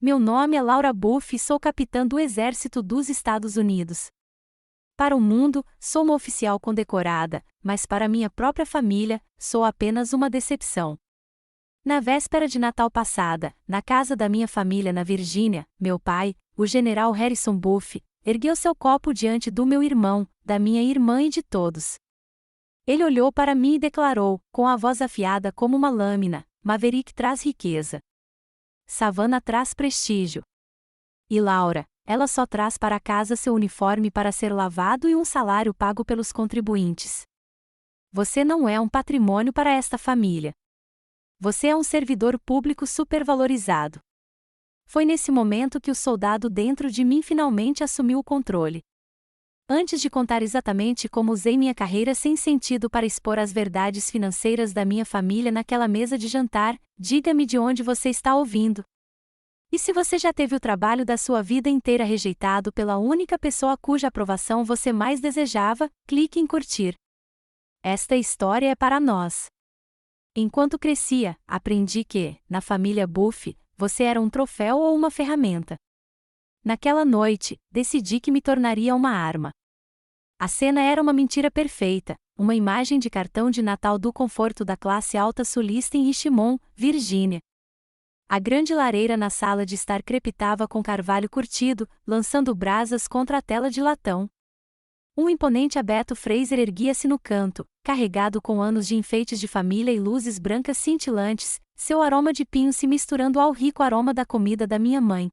meu nome é Laura Buff e sou capitã do Exército dos Estados Unidos. Para o mundo, sou uma oficial condecorada, mas para minha própria família, sou apenas uma decepção. Na véspera de Natal passada, na casa da minha família na Virgínia, meu pai, o general Harrison Buff, ergueu seu copo diante do meu irmão, da minha irmã e de todos. Ele olhou para mim e declarou, com a voz afiada como uma lâmina: Maverick traz riqueza. Savannah traz prestígio. E Laura, ela só traz para casa seu uniforme para ser lavado e um salário pago pelos contribuintes. Você não é um patrimônio para esta família. Você é um servidor público supervalorizado. Foi nesse momento que o soldado dentro de mim finalmente assumiu o controle. Antes de contar exatamente como usei minha carreira sem sentido para expor as verdades financeiras da minha família naquela mesa de jantar, diga-me de onde você está ouvindo. E se você já teve o trabalho da sua vida inteira rejeitado pela única pessoa cuja aprovação você mais desejava, clique em curtir. Esta história é para nós. Enquanto crescia, aprendi que, na família Buff, você era um troféu ou uma ferramenta. Naquela noite, decidi que me tornaria uma arma. A cena era uma mentira perfeita, uma imagem de cartão de Natal do conforto da classe alta sulista em Richmond, Virgínia. A grande lareira na sala de estar crepitava com carvalho curtido, lançando brasas contra a tela de latão. Um imponente abeto Fraser erguia-se no canto, carregado com anos de enfeites de família e luzes brancas cintilantes, seu aroma de pinho se misturando ao rico aroma da comida da minha mãe.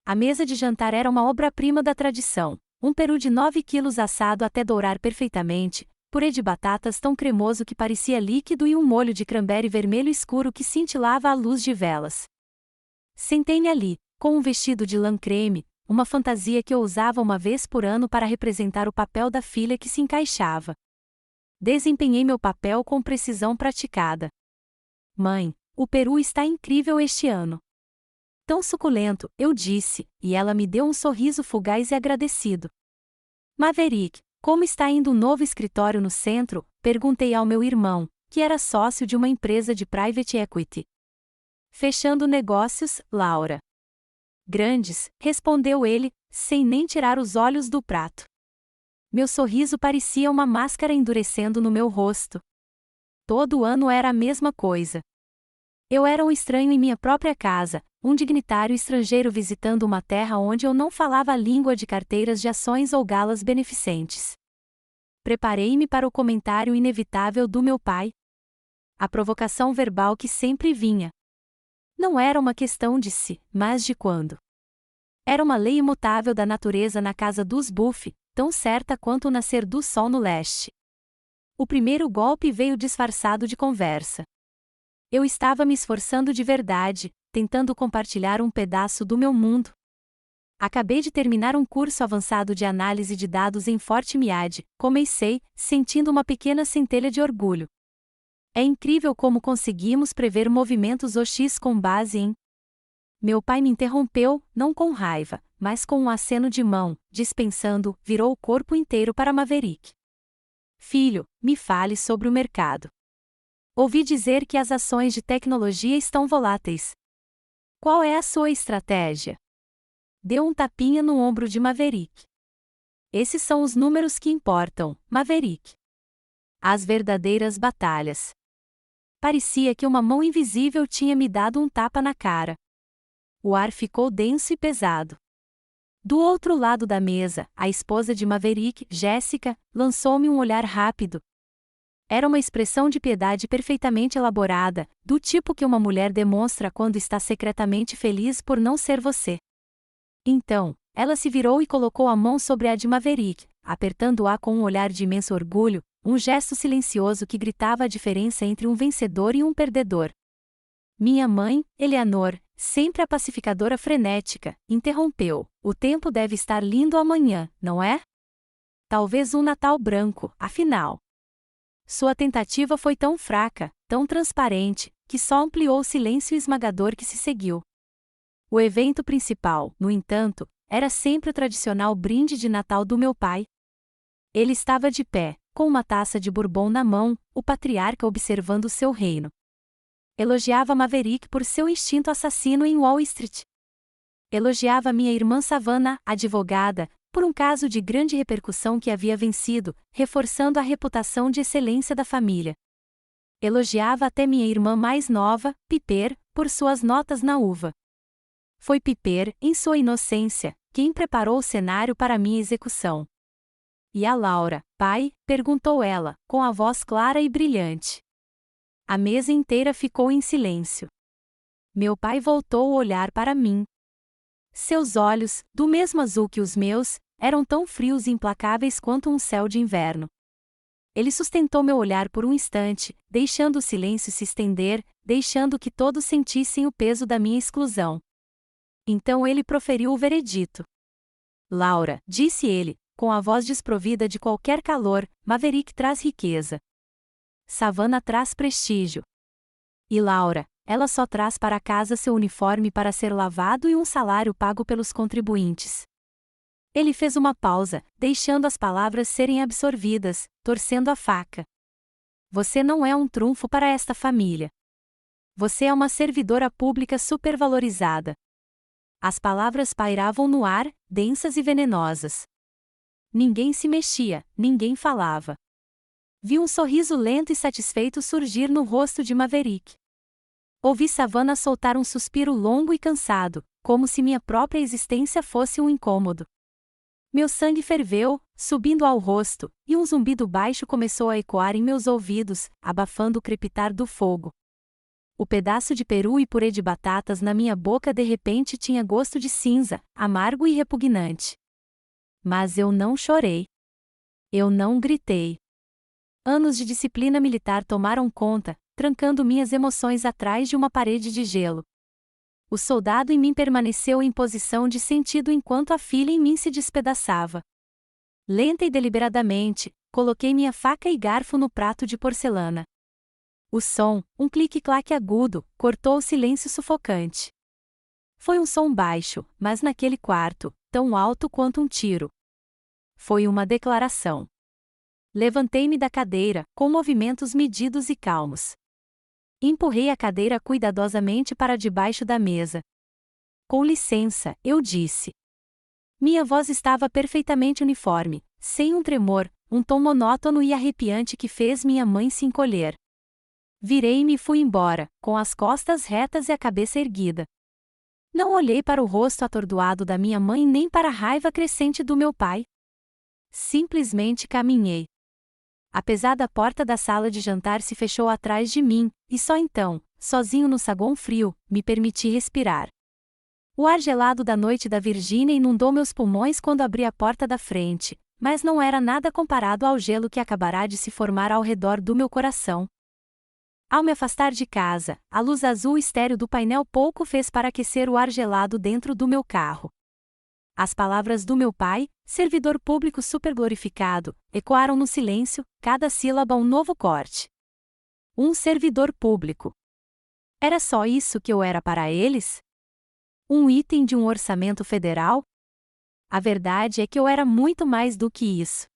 A mesa de jantar era uma obra-prima da tradição, um peru de 9 quilos assado até dourar perfeitamente, purê de batatas tão cremoso que parecia líquido e um molho de cranberry vermelho escuro que cintilava à luz de velas. Sentei-me ali, com um vestido de lã creme, uma fantasia que eu usava uma vez por ano para representar o papel da filha que se encaixava. Desempenhei meu papel com precisão praticada. Mãe, o peru está incrível este ano. Tão suculento, eu disse, e ela me deu um sorriso fugaz e agradecido. Maverick, como está indo o novo escritório no centro? Perguntei ao meu irmão, que era sócio de uma empresa de private equity. Fechando negócios, Laura. Grandes, respondeu ele, sem nem tirar os olhos do prato. Meu sorriso parecia uma máscara endurecendo no meu rosto. Todo ano era a mesma coisa. Eu era um estranho em minha própria casa, um dignitário estrangeiro visitando uma terra onde eu não falava a língua de carteiras de ações ou galas beneficentes. Preparei-me para o comentário inevitável do meu pai. A provocação verbal que sempre vinha. Não era uma questão de se, mas de quando. Era uma lei imutável da natureza na casa dos Buff, tão certa quanto o nascer do sol no leste. O primeiro golpe veio disfarçado de conversa. Eu estava me esforçando de verdade, tentando compartilhar um pedaço do meu mundo. Acabei de terminar um curso avançado de análise de dados em Fort Meade, comecei, sentindo uma pequena centelha de orgulho. É incrível como conseguimos prever movimentos OX com base em... Meu pai me interrompeu, não com raiva, mas com um aceno de mão, dispensando, virou o corpo inteiro para Maverick. Filho, me fale sobre o mercado. Ouvi dizer que as ações de tecnologia estão voláteis. Qual é a sua estratégia? Deu um tapinha no ombro de Maverick. Esses são os números que importam, Maverick. As verdadeiras batalhas. Parecia que uma mão invisível tinha me dado um tapa na cara. O ar ficou denso e pesado. Do outro lado da mesa, a esposa de Maverick, Jéssica, lançou-me um olhar rápido. Era uma expressão de piedade perfeitamente elaborada, do tipo que uma mulher demonstra quando está secretamente feliz por não ser você. Então, ela se virou e colocou a mão sobre a de Maverick, apertando-a com um olhar de imenso orgulho, um gesto silencioso que gritava a diferença entre um vencedor e um perdedor. Minha mãe, Eleanor, sempre a pacificadora frenética, interrompeu: o tempo deve estar lindo amanhã, não é? Talvez um Natal branco, afinal. Sua tentativa foi tão fraca, tão transparente, que só ampliou o silêncio esmagador que se seguiu. O evento principal, no entanto, era sempre o tradicional brinde de Natal do meu pai. Ele estava de pé, com uma taça de bourbon na mão, o patriarca observando seu reino. Elogiava Maverick por seu instinto assassino em Wall Street. Elogiava minha irmã Savannah, advogada, por um caso de grande repercussão que havia vencido, reforçando a reputação de excelência da família. Elogiava até minha irmã mais nova, Piper, por suas notas na UVA. Foi Piper, em sua inocência, quem preparou o cenário para minha execução. E a Laura, pai? Perguntou ela, com a voz clara e brilhante. A mesa inteira ficou em silêncio. Meu pai voltou o olhar para mim. Seus olhos, do mesmo azul que os meus, eram tão frios e implacáveis quanto um céu de inverno. Ele sustentou meu olhar por um instante, deixando o silêncio se estender, deixando que todos sentissem o peso da minha exclusão. Então ele proferiu o veredito. Laura, disse ele, com a voz desprovida de qualquer calor, Maverick traz riqueza. Savannah traz prestígio. E Laura, ela só traz para casa seu uniforme para ser lavado e um salário pago pelos contribuintes. Ele fez uma pausa, deixando as palavras serem absorvidas, torcendo a faca. Você não é um trunfo para esta família. Você é uma servidora pública supervalorizada. As palavras pairavam no ar, densas e venenosas. Ninguém se mexia, ninguém falava. Vi um sorriso lento e satisfeito surgir no rosto de Maverick. Ouvi Savannah soltar um suspiro longo e cansado, como se minha própria existência fosse um incômodo. Meu sangue ferveu, subindo ao rosto, e um zumbido baixo começou a ecoar em meus ouvidos, abafando o crepitar do fogo. O pedaço de peru e purê de batatas na minha boca de repente tinha gosto de cinza, amargo e repugnante. Mas eu não chorei. Eu não gritei. Anos de disciplina militar tomaram conta, trancando minhas emoções atrás de uma parede de gelo. O soldado em mim permaneceu em posição de sentido enquanto a filha em mim se despedaçava. Lenta e deliberadamente, coloquei minha faca e garfo no prato de porcelana. O som, um clique-claque agudo, cortou o silêncio sufocante. Foi um som baixo, mas naquele quarto, tão alto quanto um tiro. Foi uma declaração. Levantei-me da cadeira, com movimentos medidos e calmos. Empurrei a cadeira cuidadosamente para debaixo da mesa. Com licença, eu disse. Minha voz estava perfeitamente uniforme, sem um tremor, um tom monótono e arrepiante que fez minha mãe se encolher. Virei-me e fui embora, com as costas retas e a cabeça erguida. Não olhei para o rosto atordoado da minha mãe nem para a raiva crescente do meu pai. Simplesmente caminhei. A pesada porta da sala de jantar se fechou atrás de mim, e só então, sozinho no saguão frio, me permiti respirar. O ar gelado da noite da Virgínia inundou meus pulmões quando abri a porta da frente, mas não era nada comparado ao gelo que acabará de se formar ao redor do meu coração. Ao me afastar de casa, a luz azul estéril do painel pouco fez para aquecer o ar gelado dentro do meu carro. As palavras do meu pai, servidor público superglorificado, ecoaram no silêncio, cada sílaba um novo corte. Um servidor público. Era só isso que eu era para eles? Um item de um orçamento federal? A verdade é que eu era muito mais do que isso.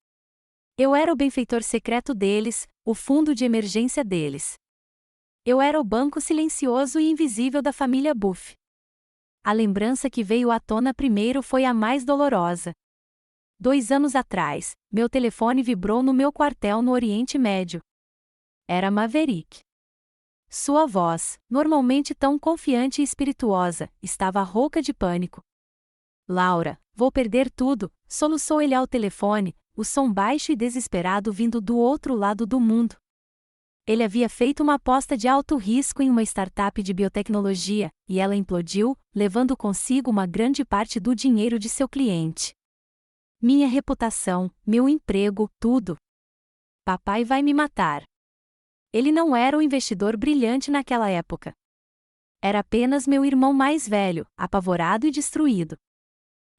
Eu era o benfeitor secreto deles, o fundo de emergência deles. Eu era o banco silencioso e invisível da família Buff. A lembrança que veio à tona primeiro foi a mais dolorosa. 2 anos atrás, meu telefone vibrou no meu quartel no Oriente Médio. Era Maverick. Sua voz, normalmente tão confiante e espirituosa, estava rouca de pânico. Laura, vou perder tudo, soluçou ele ao telefone, o som baixo e desesperado vindo do outro lado do mundo. Ele havia feito uma aposta de alto risco em uma startup de biotecnologia, e ela implodiu, levando consigo uma grande parte do dinheiro de seu cliente. Minha reputação, meu emprego, tudo. Papai vai me matar. Ele não era um investidor brilhante naquela época. Era apenas meu irmão mais velho, apavorado e destruído.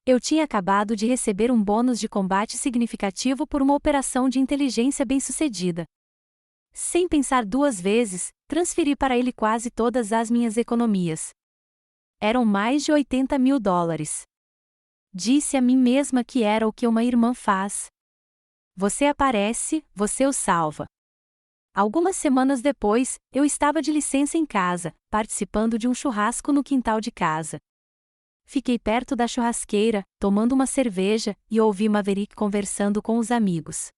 Eu tinha acabado de receber um bônus de combate significativo por uma operação de inteligência bem-sucedida. Sem pensar 2 vezes, transferi para ele quase todas as minhas economias. Eram mais de $80.000. Disse a mim mesma que era o que uma irmã faz. Você aparece, você o salva. Algumas semanas depois, eu estava de licença em casa, participando de um churrasco no quintal de casa. fiquei perto da churrasqueira, tomando uma cerveja, e ouvi Maverick conversando com os amigos.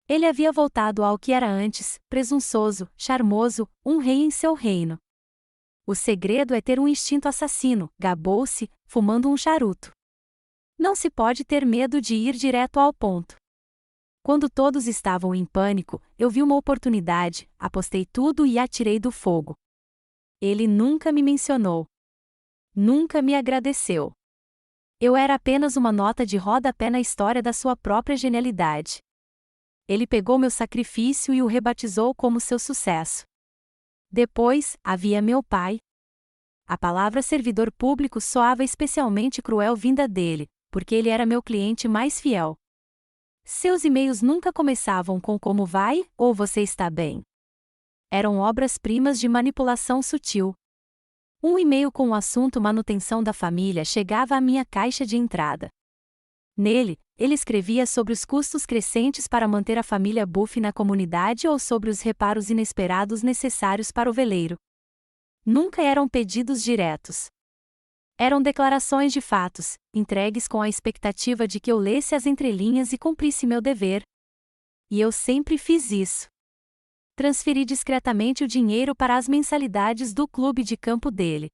Ele havia voltado ao que era antes, presunçoso, charmoso, um rei em seu reino. O segredo é ter um instinto assassino, gabou-se, fumando um charuto. Não se pode ter medo de ir direto ao ponto. Quando todos estavam em pânico, eu vi uma oportunidade, apostei tudo e atirei do fogo. Ele nunca me mencionou. Nunca me agradeceu. Eu era apenas uma nota de rodapé na história da sua própria genialidade. Ele pegou meu sacrifício e o rebatizou como seu sucesso. Depois, havia meu pai. A palavra servidor público soava especialmente cruel vinda dele, porque ele era meu cliente mais fiel. Seus e-mails nunca começavam com como vai, ou você está bem. Eram obras-primas de manipulação sutil. Um e-mail com o assunto manutenção da família chegava à minha caixa de entrada. Nele, ele escrevia sobre os custos crescentes para manter a família Buff na comunidade ou sobre os reparos inesperados necessários para o veleiro. Nunca eram pedidos diretos. Eram declarações de fatos, entregues com a expectativa de que eu lesse as entrelinhas e cumprisse meu dever. E eu sempre fiz isso. Transferi discretamente o dinheiro para as mensalidades do clube de campo dele.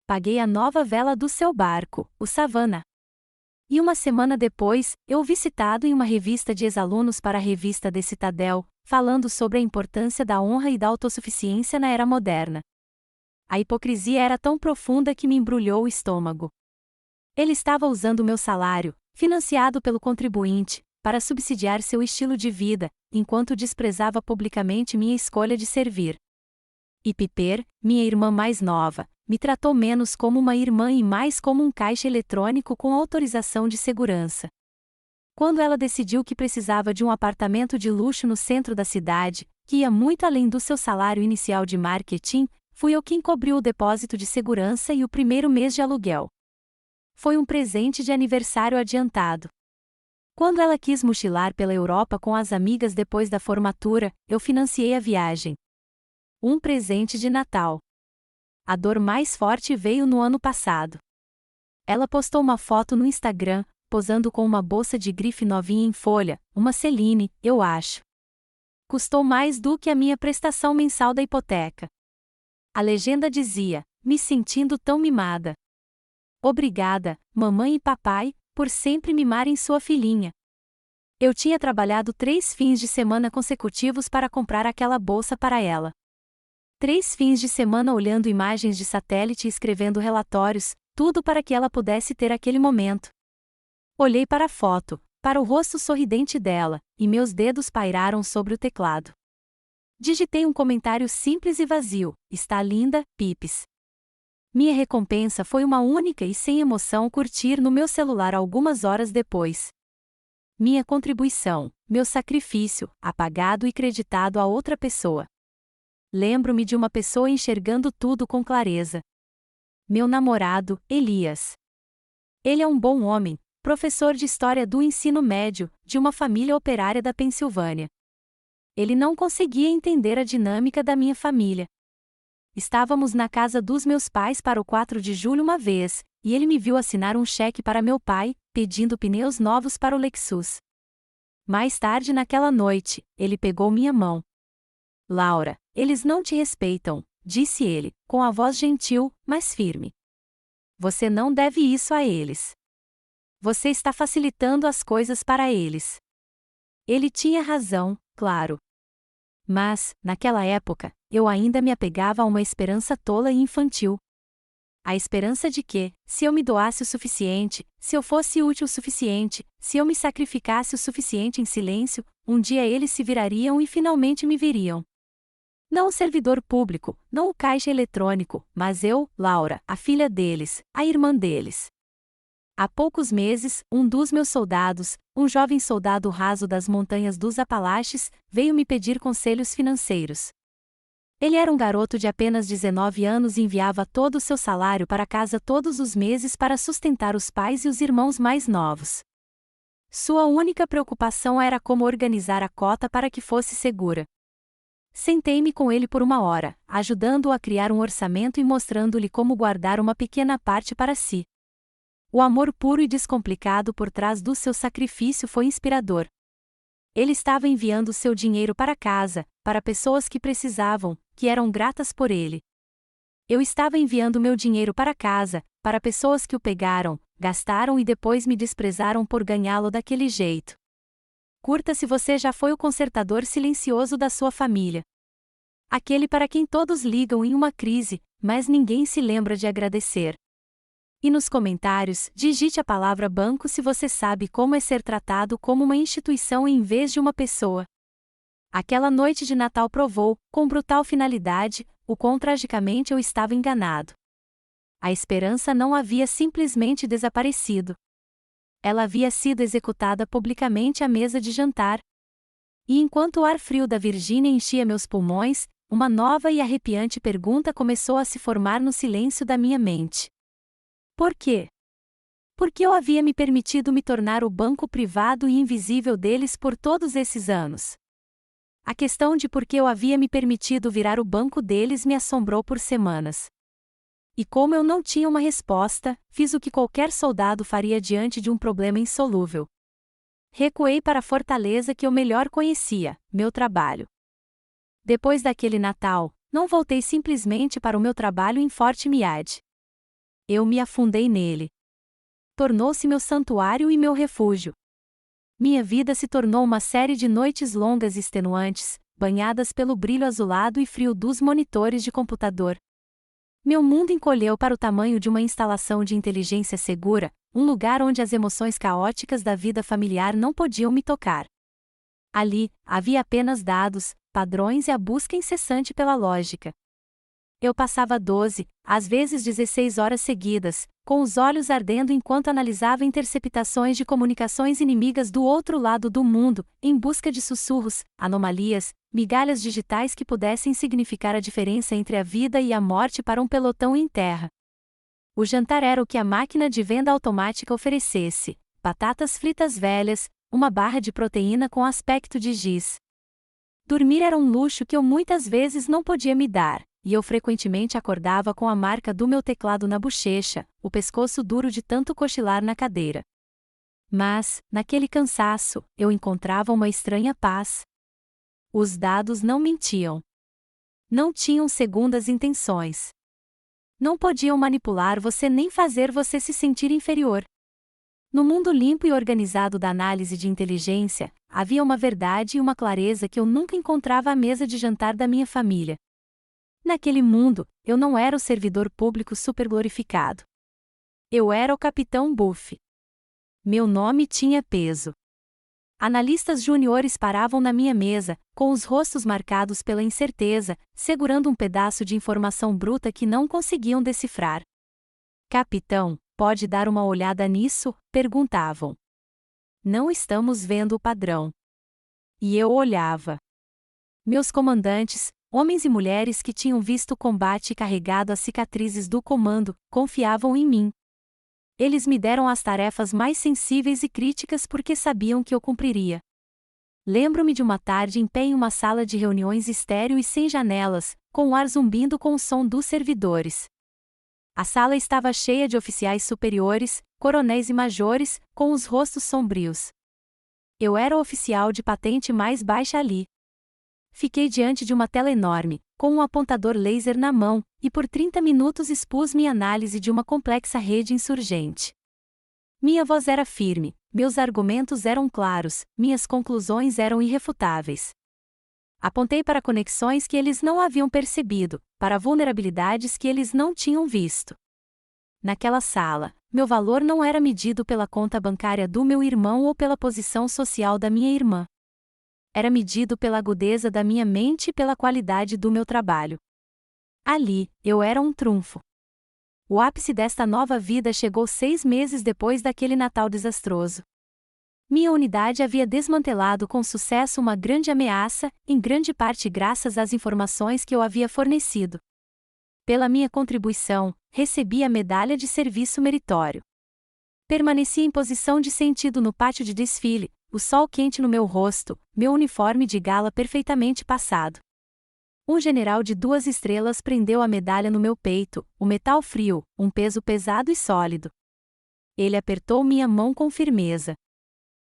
Paguei a nova vela do seu barco, o Savannah. E uma semana depois, eu o vi citado em uma revista de ex-alunos para a revista The Citadel, falando sobre a importância da honra e da autossuficiência na era moderna. A hipocrisia era tão profunda que me embrulhou o estômago. Ele estava usando meu salário, financiado pelo contribuinte, para subsidiar seu estilo de vida, enquanto desprezava publicamente minha escolha de servir. E Piper, minha irmã mais nova, me tratou menos como uma irmã e mais como um caixa eletrônico com autorização de segurança. Quando ela decidiu que precisava de um apartamento de luxo no centro da cidade, que ia muito além do seu salário inicial de marketing, fui eu quem cobriu o depósito de segurança e o primeiro mês de aluguel. Foi um presente de aniversário adiantado. Quando ela quis mochilar pela Europa com as amigas depois da formatura, eu financiei a viagem. Um presente de Natal. A dor mais forte veio no ano passado. Ela postou uma foto no Instagram, posando com uma bolsa de grife novinha em folha, uma Celine, eu acho. Custou mais do que a minha prestação mensal da hipoteca. A legenda dizia, me sentindo tão mimada. Obrigada, mamãe e papai, por sempre mimarem sua filhinha. Eu tinha trabalhado 3 fins de semana consecutivos para comprar aquela bolsa para ela. 3 fins de semana olhando imagens de satélite e escrevendo relatórios, tudo para que ela pudesse ter aquele momento. Olhei para a foto, para o rosto sorridente dela, e meus dedos pairaram sobre o teclado. Digitei um comentário simples e vazio, está linda, Pips. Minha recompensa foi uma única e sem emoção curtir no meu celular algumas horas depois. Minha contribuição, meu sacrifício, apagado e creditado a outra pessoa. Lembro-me de uma pessoa enxergando tudo com clareza. Meu namorado, Elias. Ele é um bom homem, professor de história do ensino médio, de uma família operária da Pensilvânia. Ele não conseguia entender a dinâmica da minha família. Estávamos na casa dos meus pais para o 4 de julho uma vez, e ele me viu assinar um cheque para meu pai, pedindo pneus novos para o Lexus. Mais tarde naquela noite, ele pegou minha mão. Laura, eles não te respeitam, disse ele, com a voz gentil, mas firme. Você não deve isso a eles. Você está facilitando as coisas para eles. Ele tinha razão, claro. Mas, naquela época, eu ainda me apegava a uma esperança tola e infantil. A esperança de que, se eu me doasse o suficiente, se eu fosse útil o suficiente, se eu me sacrificasse o suficiente em silêncio, um dia eles se virariam e finalmente me viriam. Não o servidor público, não o caixa eletrônico, mas eu, Laura, a filha deles, a irmã deles. Há poucos meses, um dos meus soldados, um jovem soldado raso das montanhas dos Apalaches, veio me pedir conselhos financeiros. Ele era um garoto de apenas 19 anos e enviava todo o seu salário para casa todos os meses para sustentar os pais e os irmãos mais novos. Sua única preocupação era como organizar a cota para que fosse segura. Sentei-me com ele por uma hora, ajudando-o a criar um orçamento e mostrando-lhe como guardar uma pequena parte para si. O amor puro e descomplicado por trás do seu sacrifício foi inspirador. Ele estava enviando seu dinheiro para casa, para pessoas que precisavam, que eram gratas por ele. Eu estava enviando meu dinheiro para casa, para pessoas que o pegaram, gastaram e depois me desprezaram por ganhá-lo daquele jeito. Curta se você já foi o consertador silencioso da sua família. Aquele para quem todos ligam em uma crise, mas ninguém se lembra de agradecer. E nos comentários, digite a palavra banco se você sabe como é ser tratado como uma instituição em vez de uma pessoa. Aquela noite de Natal provou, com brutal finalidade, o quão tragicamente eu estava enganado. A esperança não havia simplesmente desaparecido. Ela havia sido executada publicamente à mesa de jantar. E enquanto o ar frio da Virgínia enchia meus pulmões, uma nova e arrepiante pergunta começou a se formar no silêncio da minha mente. Por quê? Por que eu havia me permitido me tornar o banco privado e invisível deles por todos esses anos? A questão de por que eu havia me permitido virar o banco deles me assombrou por semanas. E como eu não tinha uma resposta, fiz o que qualquer soldado faria diante de um problema insolúvel. Recuei para a fortaleza que eu melhor conhecia, meu trabalho. Depois daquele Natal, não voltei simplesmente para o meu trabalho em Fort Meade. Eu me afundei nele. Tornou-se meu santuário e meu refúgio. Minha vida se tornou uma série de noites longas e extenuantes, banhadas pelo brilho azulado e frio dos monitores de computador. Meu mundo encolheu para o tamanho de uma instalação de inteligência segura, um lugar onde as emoções caóticas da vida familiar não podiam me tocar. Ali, havia apenas dados, padrões e a busca incessante pela lógica. Eu passava 12, às vezes 16 horas seguidas, com os olhos ardendo enquanto analisava interceptações de comunicações inimigas do outro lado do mundo, em busca de sussurros, anomalias, migalhas digitais que pudessem significar a diferença entre a vida e a morte para um pelotão em terra. O jantar era o que a máquina de venda automática oferecesse: batatas fritas velhas, uma barra de proteína com aspecto de giz. Dormir era um luxo que eu muitas vezes não podia me dar, e eu frequentemente acordava com a marca do meu teclado na bochecha, o pescoço duro de tanto cochilar na cadeira. Mas, naquele cansaço, eu encontrava uma estranha paz. Os dados não mentiam. Não tinham segundas intenções. Não podiam manipular você nem fazer você se sentir inferior. No mundo limpo e organizado da análise de inteligência, havia uma verdade e uma clareza que eu nunca encontrava à mesa de jantar da minha família. Naquele mundo, eu não era o servidor público superglorificado. Eu era o Capitão Buff. Meu nome tinha peso. Analistas juniores paravam na minha mesa, com os rostos marcados pela incerteza, segurando um pedaço de informação bruta que não conseguiam decifrar. Capitão, pode dar uma olhada nisso? Perguntavam. Não estamos vendo o padrão. E eu olhava. Meus comandantes, homens e mulheres que tinham visto o combate e carregado as cicatrizes do comando, confiavam em mim. Eles me deram as tarefas mais sensíveis e críticas porque sabiam que eu cumpriria. Lembro-me de uma tarde em pé em uma sala de reuniões estéril e sem janelas, com o ar zumbindo com o som dos servidores. A sala estava cheia de oficiais superiores, coronéis e majores, com os rostos sombrios. Eu era o oficial de patente mais baixa ali. Fiquei diante de uma tela enorme, com um apontador laser na mão, e por 30 minutos expus minha análise de uma complexa rede insurgente. Minha voz era firme, meus argumentos eram claros, minhas conclusões eram irrefutáveis. Apontei para conexões que eles não haviam percebido, para vulnerabilidades que eles não tinham visto. Naquela sala, meu valor não era medido pela conta bancária do meu irmão ou pela posição social da minha irmã. Era medido pela agudeza da minha mente e pela qualidade do meu trabalho. Ali, eu era um trunfo. O ápice desta nova vida chegou 6 meses depois daquele Natal desastroso. Minha unidade havia desmantelado com sucesso uma grande ameaça, em grande parte graças às informações que eu havia fornecido. Pela minha contribuição, recebi a medalha de serviço meritório. Permaneci em posição de sentido no pátio de desfile, o sol quente no meu rosto, meu uniforme de gala perfeitamente passado. Um general de 2 estrelas prendeu a medalha no meu peito, o metal frio, um peso pesado e sólido. Ele apertou minha mão com firmeza.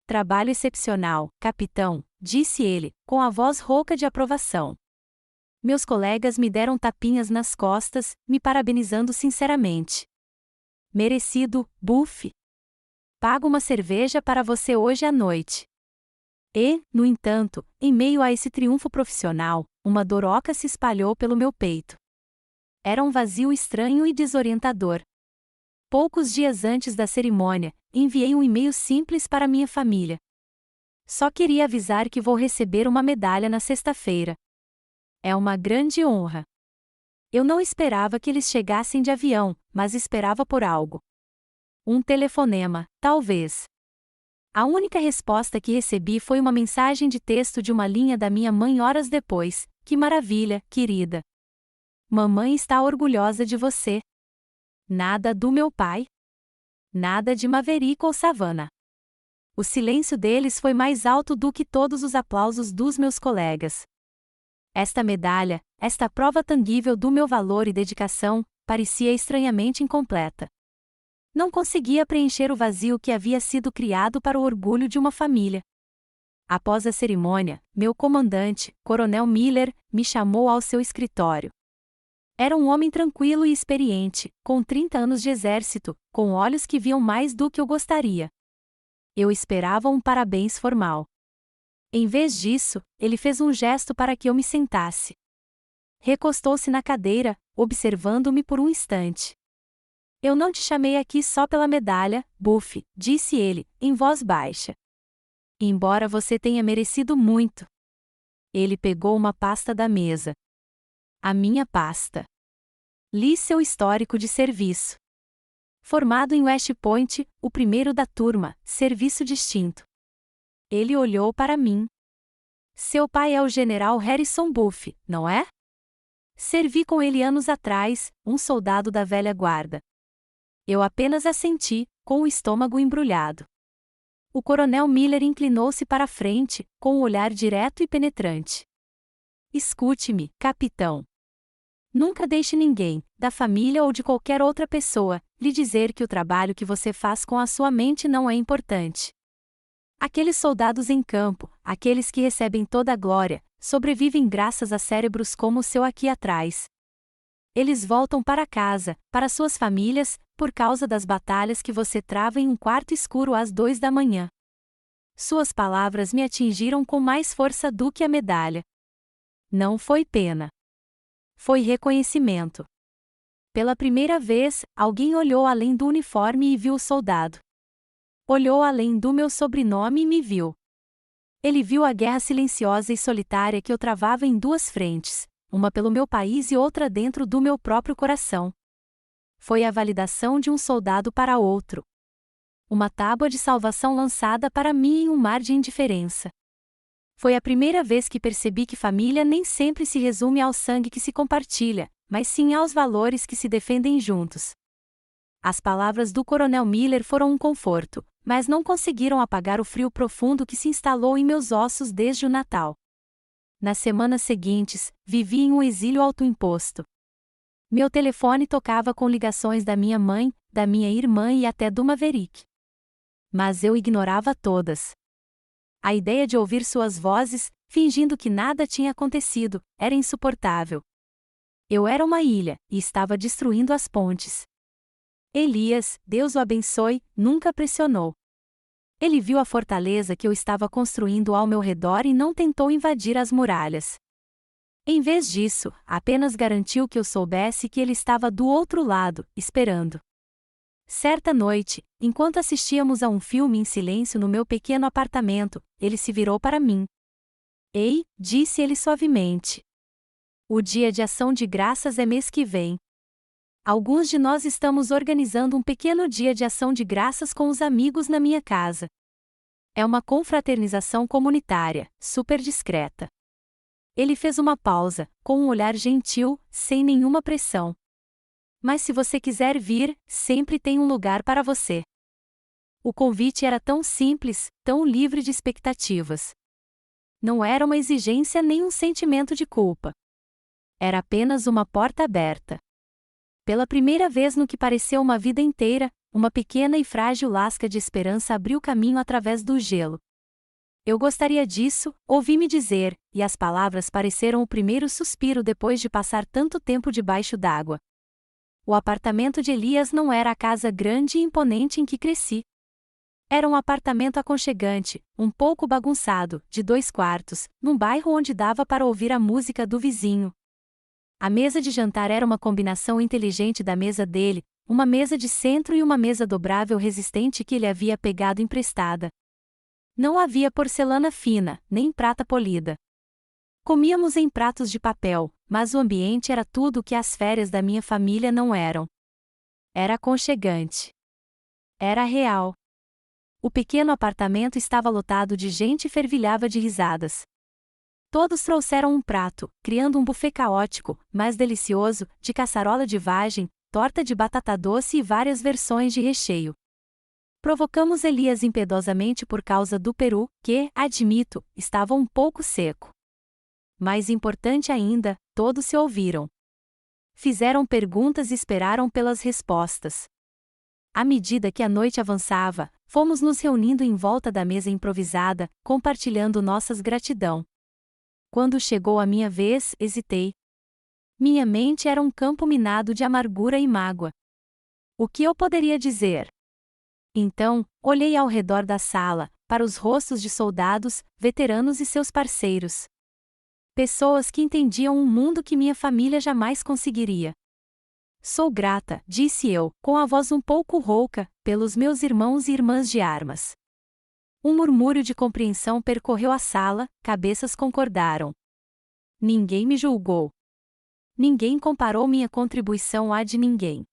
Trabalho excepcional, capitão, disse ele, com a voz rouca de aprovação. Meus colegas me deram tapinhas nas costas, me parabenizando sinceramente. Merecido, Buff. Pago uma cerveja para você hoje à noite. E, no entanto, em meio a esse triunfo profissional, uma dor oca se espalhou pelo meu peito. Era um vazio estranho e desorientador. Poucos dias antes da cerimônia, enviei um e-mail simples para minha família. Só queria avisar que vou receber uma medalha na sexta-feira. É uma grande honra. Eu não esperava que eles chegassem de avião, mas esperava por algo. Um telefonema, talvez. A única resposta que recebi foi uma mensagem de texto de uma linha da minha mãe horas depois. Que maravilha, querida. Mamãe está orgulhosa de você. Nada do meu pai. Nada de Maverick ou Savannah. O silêncio deles foi mais alto do que todos os aplausos dos meus colegas. Esta medalha, esta prova tangível do meu valor e dedicação, parecia estranhamente incompleta. Não conseguia preencher o vazio que havia sido criado para o orgulho de uma família. Após a cerimônia, meu comandante, Coronel Miller, me chamou ao seu escritório. Era um homem tranquilo e experiente, com 30 anos de exército, com olhos que viam mais do que eu gostaria. Eu esperava um parabéns formal. Em vez disso, ele fez um gesto para que eu me sentasse. Recostou-se na cadeira, observando-me por um instante. Eu não te chamei aqui só pela medalha, Buff, disse ele, em voz baixa. Embora você tenha merecido muito. Ele pegou uma pasta da mesa. A minha pasta. Li seu histórico de serviço. Formado em West Point, o primeiro da turma, serviço distinto. Ele olhou para mim. Seu pai é o general Harrison Buff, não é? Servi com ele anos atrás, um soldado da velha guarda. Eu apenas assenti, com o estômago embrulhado. O coronel Miller inclinou-se para a frente, com um olhar direto e penetrante. Escute-me, capitão. Nunca deixe ninguém, da família ou de qualquer outra pessoa, lhe dizer que o trabalho que você faz com a sua mente não é importante. Aqueles soldados em campo, aqueles que recebem toda a glória, sobrevivem graças a cérebros como o seu aqui atrás. Eles voltam para casa, para suas famílias, por causa das batalhas que você trava em um quarto escuro às 2 da manhã. Suas palavras me atingiram com mais força do que a medalha. Não foi pena. Foi reconhecimento. Pela primeira vez, alguém olhou além do uniforme e viu o soldado. Olhou além do meu sobrenome e me viu. Ele viu a guerra silenciosa e solitária que eu travava em duas frentes, uma pelo meu país e outra dentro do meu próprio coração. Foi a validação de um soldado para outro. Uma tábua de salvação lançada para mim em um mar de indiferença. Foi a primeira vez que percebi que família nem sempre se resume ao sangue que se compartilha, mas sim aos valores que se defendem juntos. As palavras do Coronel Miller foram um conforto, mas não conseguiram apagar o frio profundo que se instalou em meus ossos desde o Natal. Nas semanas seguintes, vivi em um exílio autoimposto. Meu telefone tocava com ligações da minha mãe, da minha irmã e até do Maverick. Mas eu ignorava todas. A ideia de ouvir suas vozes, fingindo que nada tinha acontecido, era insuportável. Eu era uma ilha, e estava destruindo as pontes. Elias, Deus o abençoe, nunca pressionou. Ele viu a fortaleza que eu estava construindo ao meu redor e não tentou invadir as muralhas. Em vez disso, apenas garantiu que eu soubesse que ele estava do outro lado, esperando. Certa noite, enquanto assistíamos a um filme em silêncio no meu pequeno apartamento, ele se virou para mim. Ei, disse ele suavemente. O dia de ação de graças é mês que vem. Alguns de nós estamos organizando um pequeno dia de ação de graças com os amigos na minha casa. É uma confraternização comunitária, super discreta. Ele fez uma pausa, com um olhar gentil, sem nenhuma pressão. Mas se você quiser vir, sempre tem um lugar para você. O convite era tão simples, tão livre de expectativas. Não era uma exigência nem um sentimento de culpa. Era apenas uma porta aberta. Pela primeira vez no que pareceu uma vida inteira, uma pequena e frágil lasca de esperança abriu caminho através do gelo. Eu gostaria disso, ouvi-me dizer, e as palavras pareceram o primeiro suspiro depois de passar tanto tempo debaixo d'água. O apartamento de Elias não era a casa grande e imponente em que cresci. Era um apartamento aconchegante, um pouco bagunçado, de 2 quartos, num bairro onde dava para ouvir a música do vizinho. A mesa de jantar era uma combinação inteligente da mesa dele, uma mesa de centro e uma mesa dobrável resistente que ele havia pegado emprestada. Não havia porcelana fina, nem prata polida. Comíamos em pratos de papel, mas o ambiente era tudo o que as férias da minha família não eram. Era aconchegante. Era real. O pequeno apartamento estava lotado de gente e fervilhava de risadas. Todos trouxeram um prato, criando um buffet caótico, mas delicioso, de caçarola de vagem, torta de batata doce e várias versões de recheio. Provocamos Elias impiedosamente por causa do peru, que, admito, estava um pouco seco. Mais importante ainda, todos se ouviram. Fizeram perguntas e esperaram pelas respostas. À medida que a noite avançava, fomos nos reunindo em volta da mesa improvisada, compartilhando nossas gratidão. Quando chegou a minha vez, hesitei. Minha mente era um campo minado de amargura e mágoa. O que eu poderia dizer? Então, olhei ao redor da sala, para os rostos de soldados, veteranos e seus parceiros. Pessoas que entendiam um mundo que minha família jamais conseguiria. Sou grata, disse eu, com a voz um pouco rouca, pelos meus irmãos e irmãs de armas. Um murmúrio de compreensão percorreu a sala, cabeças concordaram. Ninguém me julgou. Ninguém comparou minha contribuição à de ninguém.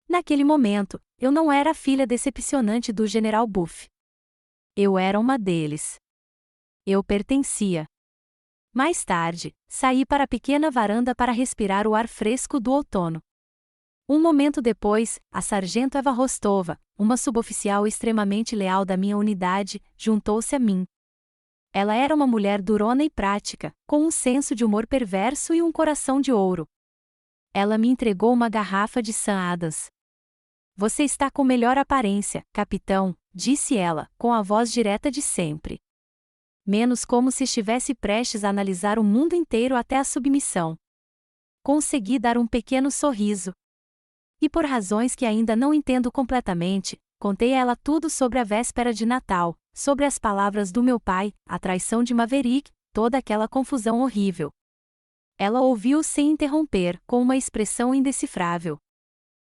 Naquele momento, eu não era a filha decepcionante do General Buff. Eu era uma deles. Eu pertencia. Mais tarde, saí para a pequena varanda para respirar o ar fresco do outono. Um momento depois, a sargento Eva Rostova, uma suboficial extremamente leal da minha unidade, juntou-se a mim. Ela era uma mulher durona e prática, com um senso de humor perverso e um coração de ouro. Ela me entregou uma garrafa de Sam Adams. Você está com melhor aparência, capitão, disse ela, com a voz direta de sempre. Menos como se estivesse prestes a analisar o mundo inteiro até a submissão. Consegui dar um pequeno sorriso. E por razões que ainda não entendo completamente, contei a ela tudo sobre a véspera de Natal, sobre as palavras do meu pai, a traição de Maverick, toda aquela confusão horrível. Ela ouviu sem interromper, com uma expressão indecifrável.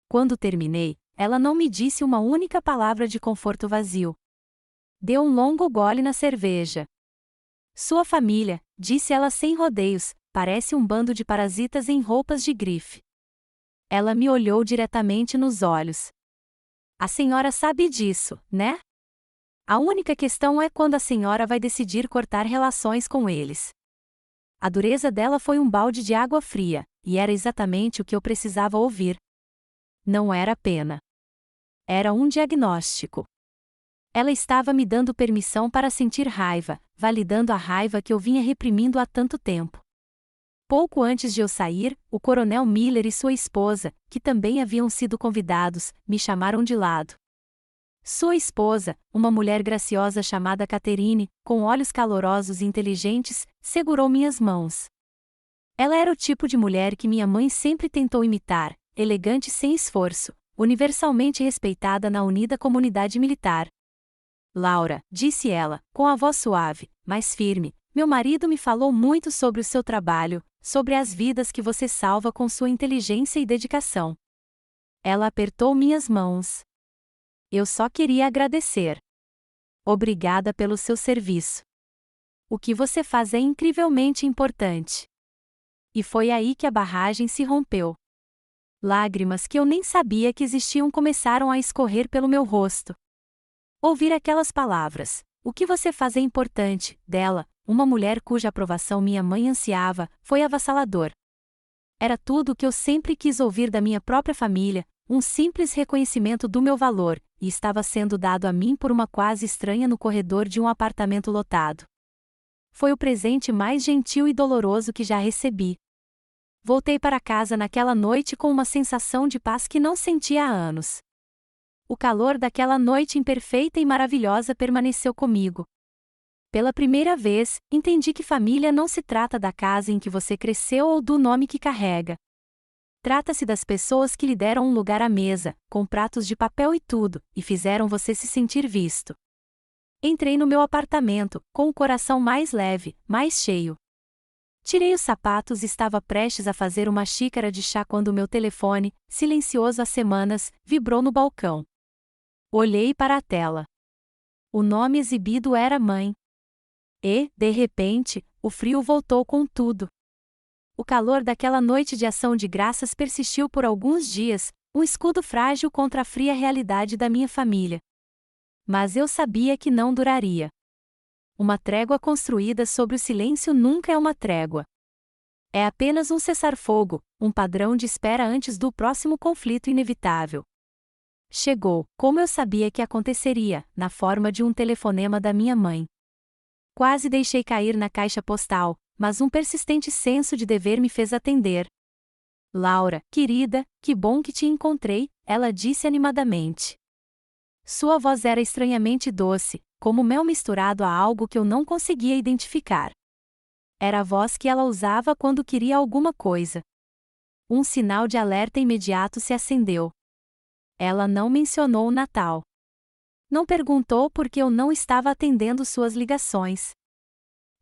Quando terminei, ela não me disse uma única palavra de conforto vazio. Deu um longo gole na cerveja. Sua família, disse ela sem rodeios, parece um bando de parasitas em roupas de grife. Ela me olhou diretamente nos olhos. A senhora sabe disso, né? A única questão é quando a senhora vai decidir cortar relações com eles. A dureza dela foi um balde de água fria, e era exatamente o que eu precisava ouvir. Não era pena. Era um diagnóstico. Ela estava me dando permissão para sentir raiva, validando a raiva que eu vinha reprimindo há tanto tempo. Pouco antes de eu sair, o coronel Miller e sua esposa, que também haviam sido convidados, me chamaram de lado. Sua esposa, uma mulher graciosa chamada Catherine, com olhos calorosos e inteligentes, segurou minhas mãos. Ela era o tipo de mulher que minha mãe sempre tentou imitar, elegante sem esforço, universalmente respeitada na unida comunidade militar. Laura, disse ela, com a voz suave, mas firme, meu marido me falou muito sobre o seu trabalho, sobre as vidas que você salva com sua inteligência e dedicação. Ela apertou minhas mãos. Eu só queria agradecer. Obrigada pelo seu serviço. O que você faz é incrivelmente importante. E foi aí que a barragem se rompeu. Lágrimas que eu nem sabia que existiam começaram a escorrer pelo meu rosto. Ouvir aquelas palavras, o que você faz é importante, dela, uma mulher cuja aprovação minha mãe ansiava, foi avassalador. Era tudo o que eu sempre quis ouvir da minha própria família, um simples reconhecimento do meu valor, e estava sendo dado a mim por uma quase estranha no corredor de um apartamento lotado. Foi o presente mais gentil e doloroso que já recebi. Voltei para casa naquela noite com uma sensação de paz que não sentia há anos. O calor daquela noite imperfeita e maravilhosa permaneceu comigo. Pela primeira vez, entendi que família não se trata da casa em que você cresceu ou do nome que carrega. Trata-se das pessoas que lhe deram um lugar à mesa, com pratos de papel e tudo, e fizeram você se sentir visto. Entrei no meu apartamento, com o coração mais leve, mais cheio. Tirei os sapatos e estava prestes a fazer uma xícara de chá quando meu telefone, silencioso há semanas, vibrou no balcão. Olhei para a tela. O nome exibido era Mãe. E, de repente, o frio voltou com tudo. O calor daquela noite de ação de graças persistiu por alguns dias, um escudo frágil contra a fria realidade da minha família. Mas eu sabia que não duraria. Uma trégua construída sobre o silêncio nunca é uma trégua. É apenas um cessar-fogo, um padrão de espera antes do próximo conflito inevitável. Chegou, como eu sabia que aconteceria, na forma de um telefonema da minha mãe. Quase deixei cair na caixa postal, mas um persistente senso de dever me fez atender. Laura, querida, que bom que te encontrei, ela disse animadamente. Sua voz era estranhamente doce, como mel misturado a algo que eu não conseguia identificar. Era a voz que ela usava quando queria alguma coisa. Um sinal de alerta imediato se acendeu. Ela não mencionou o Natal. Não perguntou por que eu não estava atendendo suas ligações.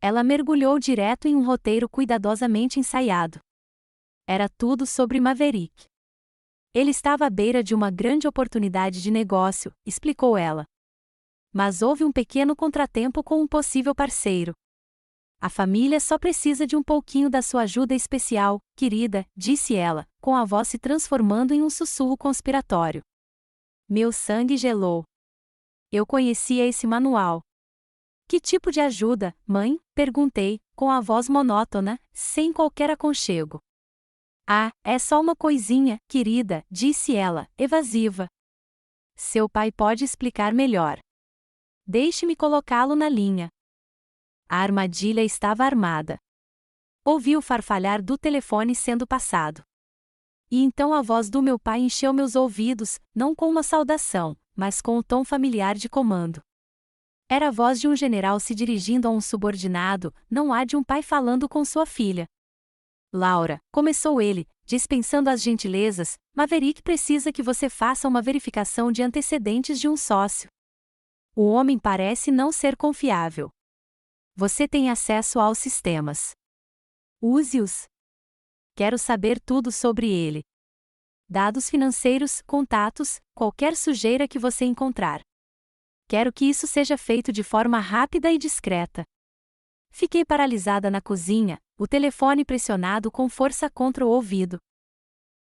Ela mergulhou direto em um roteiro cuidadosamente ensaiado. Era tudo sobre Maverick. Ele estava à beira de uma grande oportunidade de negócio, explicou ela. Mas houve um pequeno contratempo com um possível parceiro. A família só precisa de um pouquinho da sua ajuda especial, querida, disse ela, com a voz se transformando em um sussurro conspiratório. Meu sangue gelou. Eu conhecia esse manual. Que tipo de ajuda, mãe? Perguntei, com a voz monótona, sem qualquer aconchego. Ah, é só uma coisinha, querida, disse ela, evasiva. Seu pai pode explicar melhor. Deixe-me colocá-lo na linha. A armadilha estava armada. Ouvi o farfalhar do telefone sendo passado. E então a voz do meu pai encheu meus ouvidos, não com uma saudação, mas com o tom familiar de comando. Era a voz de um general se dirigindo a um subordinado, não a de um pai falando com sua filha. Laura, começou ele, dispensando as gentilezas, Maverick precisa que você faça uma verificação de antecedentes de um sócio. O homem parece não ser confiável. Você tem acesso aos sistemas. Use-os. Quero saber tudo sobre ele. Dados financeiros, contatos, qualquer sujeira que você encontrar. Quero que isso seja feito de forma rápida e discreta. Fiquei paralisada na cozinha, o telefone pressionado com força contra o ouvido.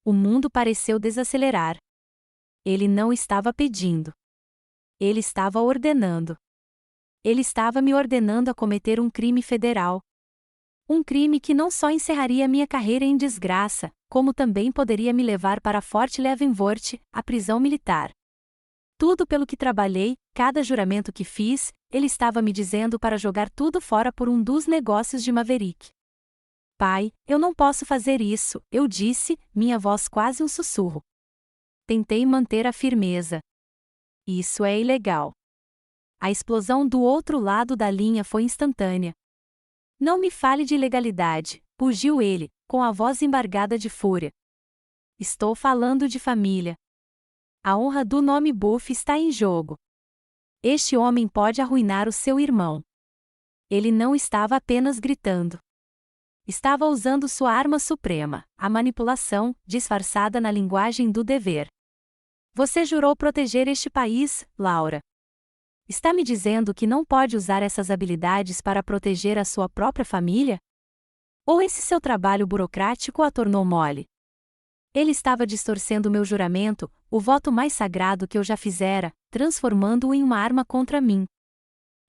O mundo pareceu desacelerar. Ele não estava pedindo. Ele estava ordenando. Ele estava me ordenando a cometer um crime federal. Um crime que não só encerraria minha carreira em desgraça, como também poderia me levar para Fort Leavenworth, a prisão militar. Tudo pelo que trabalhei, cada juramento que fiz, ele estava me dizendo para jogar tudo fora por um dos negócios de Maverick. Pai, eu não posso fazer isso, eu disse, minha voz quase um sussurro. Tentei manter a firmeza. Isso é ilegal. A explosão do outro lado da linha foi instantânea. Não me fale de ilegalidade, rugiu ele, com a voz embargada de fúria. Estou falando de família. A honra do nome Buff está em jogo. Este homem pode arruinar o seu irmão. Ele não estava apenas gritando. Estava usando sua arma suprema, a manipulação, disfarçada na linguagem do dever. Você jurou proteger este país, Laura. Está me dizendo que não pode usar essas habilidades para proteger a sua própria família? Ou esse seu trabalho burocrático a tornou mole? Ele estava distorcendo meu juramento, o voto mais sagrado que eu já fizera, transformando-o em uma arma contra mim.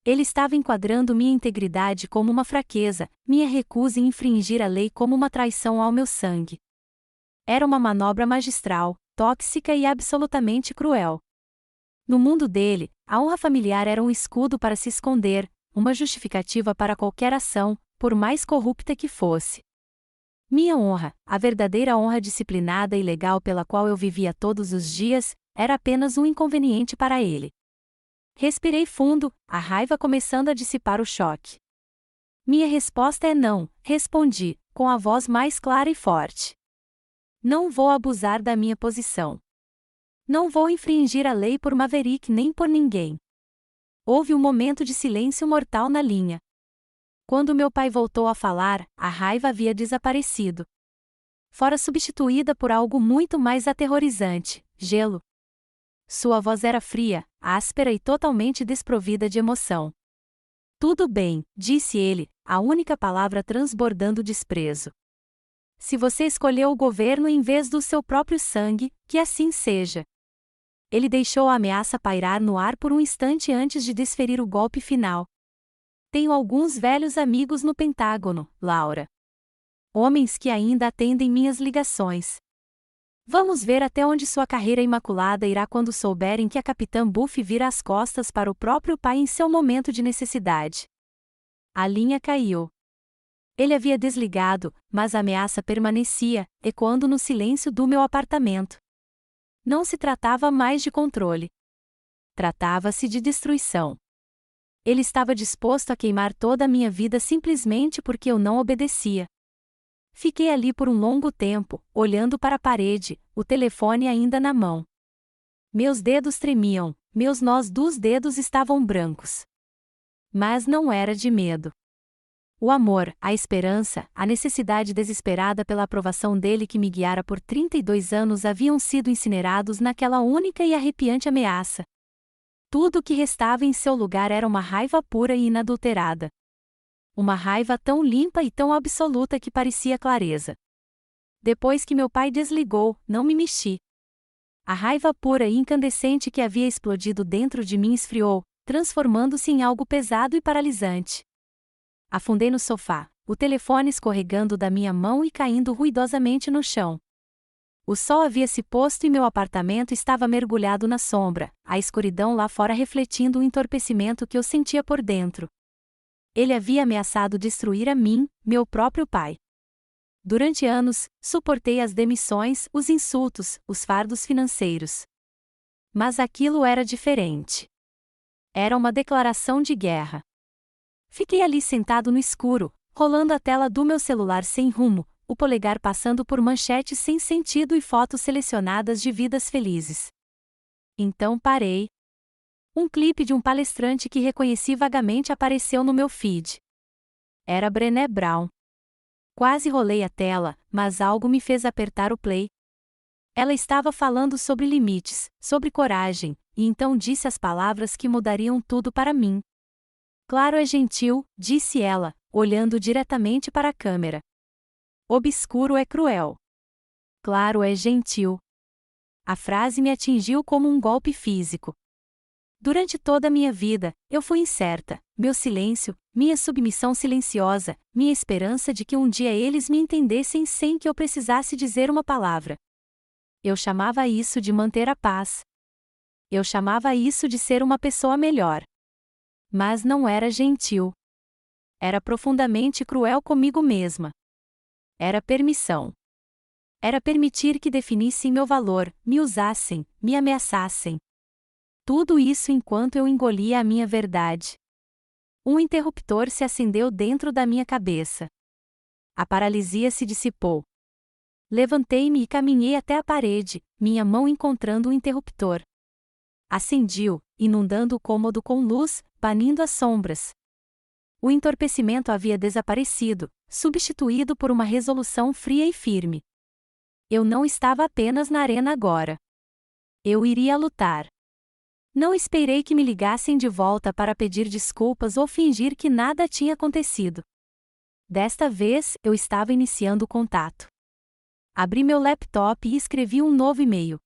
Ele estava enquadrando minha integridade como uma fraqueza, minha recusa em infringir a lei como uma traição ao meu sangue. Era uma manobra magistral, tóxica e absolutamente cruel. No mundo dele, a honra familiar era um escudo para se esconder, uma justificativa para qualquer ação, por mais corrupta que fosse. Minha honra, a verdadeira honra disciplinada e legal pela qual eu vivia todos os dias, era apenas um inconveniente para ele. Respirei fundo, a raiva começando a dissipar o choque. Minha resposta é não, respondi, com a voz mais clara e forte. Não vou abusar da minha posição. Não vou infringir a lei por Maverick nem por ninguém. Houve um momento de silêncio mortal na linha. Quando meu pai voltou a falar, a raiva havia desaparecido. Fora substituída por algo muito mais aterrorizante: gelo. Sua voz era fria, áspera e totalmente desprovida de emoção. Tudo bem, disse ele, a única palavra transbordando desprezo. Se você escolheu o governo em vez do seu próprio sangue, que assim seja. Ele deixou a ameaça pairar no ar por um instante antes de desferir o golpe final. Tenho alguns velhos amigos no Pentágono, Laura. Homens que ainda atendem minhas ligações. Vamos ver até onde sua carreira imaculada irá quando souberem que a Capitã Buffy vira as costas para o próprio pai em seu momento de necessidade. A linha caiu. Ele havia desligado, mas a ameaça permanecia, ecoando no silêncio do meu apartamento. Não se tratava mais de controle. Tratava-se de destruição. Ele estava disposto a queimar toda a minha vida simplesmente porque eu não obedecia. Fiquei ali por um longo tempo, olhando para a parede, o telefone ainda na mão. Meus dedos tremiam, meus nós dos dedos estavam brancos. Mas não era de medo. O amor, a esperança, a necessidade desesperada pela aprovação dele que me guiara por 32 anos haviam sido incinerados naquela única e arrepiante ameaça. Tudo o que restava em seu lugar era uma raiva pura e inadulterada. Uma raiva tão limpa e tão absoluta que parecia clareza. Depois que meu pai desligou, não me mexi. A raiva pura e incandescente que havia explodido dentro de mim esfriou, transformando-se em algo pesado e paralisante. Afundei no sofá, o telefone escorregando da minha mão e caindo ruidosamente no chão. O sol havia se posto e meu apartamento estava mergulhado na sombra, a escuridão lá fora refletindo o entorpecimento que eu sentia por dentro. Ele havia ameaçado destruir a mim, meu próprio pai. Durante anos, suportei as demissões, os insultos, os fardos financeiros. Mas aquilo era diferente. Era uma declaração de guerra. Fiquei ali sentado no escuro, rolando a tela do meu celular sem rumo, o polegar passando por manchetes sem sentido e fotos selecionadas de vidas felizes. Então parei. Um clipe de um palestrante que reconheci vagamente apareceu no meu feed. Era Brené Brown. Quase rolei a tela, mas algo me fez apertar o play. Ela estava falando sobre limites, sobre coragem, e então disse as palavras que mudariam tudo para mim. Claro é gentil, disse ela, olhando diretamente para a câmera. Obscuro é cruel. Claro é gentil. A frase me atingiu como um golpe físico. Durante toda a minha vida, eu fui incerta, meu silêncio, minha submissão silenciosa, minha esperança de que um dia eles me entendessem sem que eu precisasse dizer uma palavra. Eu chamava isso de manter a paz. Eu chamava isso de ser uma pessoa melhor. Mas não era gentil. Era profundamente cruel comigo mesma. Era permissão. Era permitir que definissem meu valor, me usassem, me ameaçassem. Tudo isso enquanto eu engolia a minha verdade. Um interruptor se acendeu dentro da minha cabeça. A paralisia se dissipou. Levantei-me e caminhei até a parede, minha mão encontrando o interruptor. Acendi-o, inundando o cômodo com luz, banindo as sombras. O entorpecimento havia desaparecido, substituído por uma resolução fria e firme. Eu não estava apenas na arena agora. Eu iria lutar. Não esperei que me ligassem de volta para pedir desculpas ou fingir que nada tinha acontecido. Desta vez, eu estava iniciando o contato. Abri meu laptop e escrevi um novo e-mail.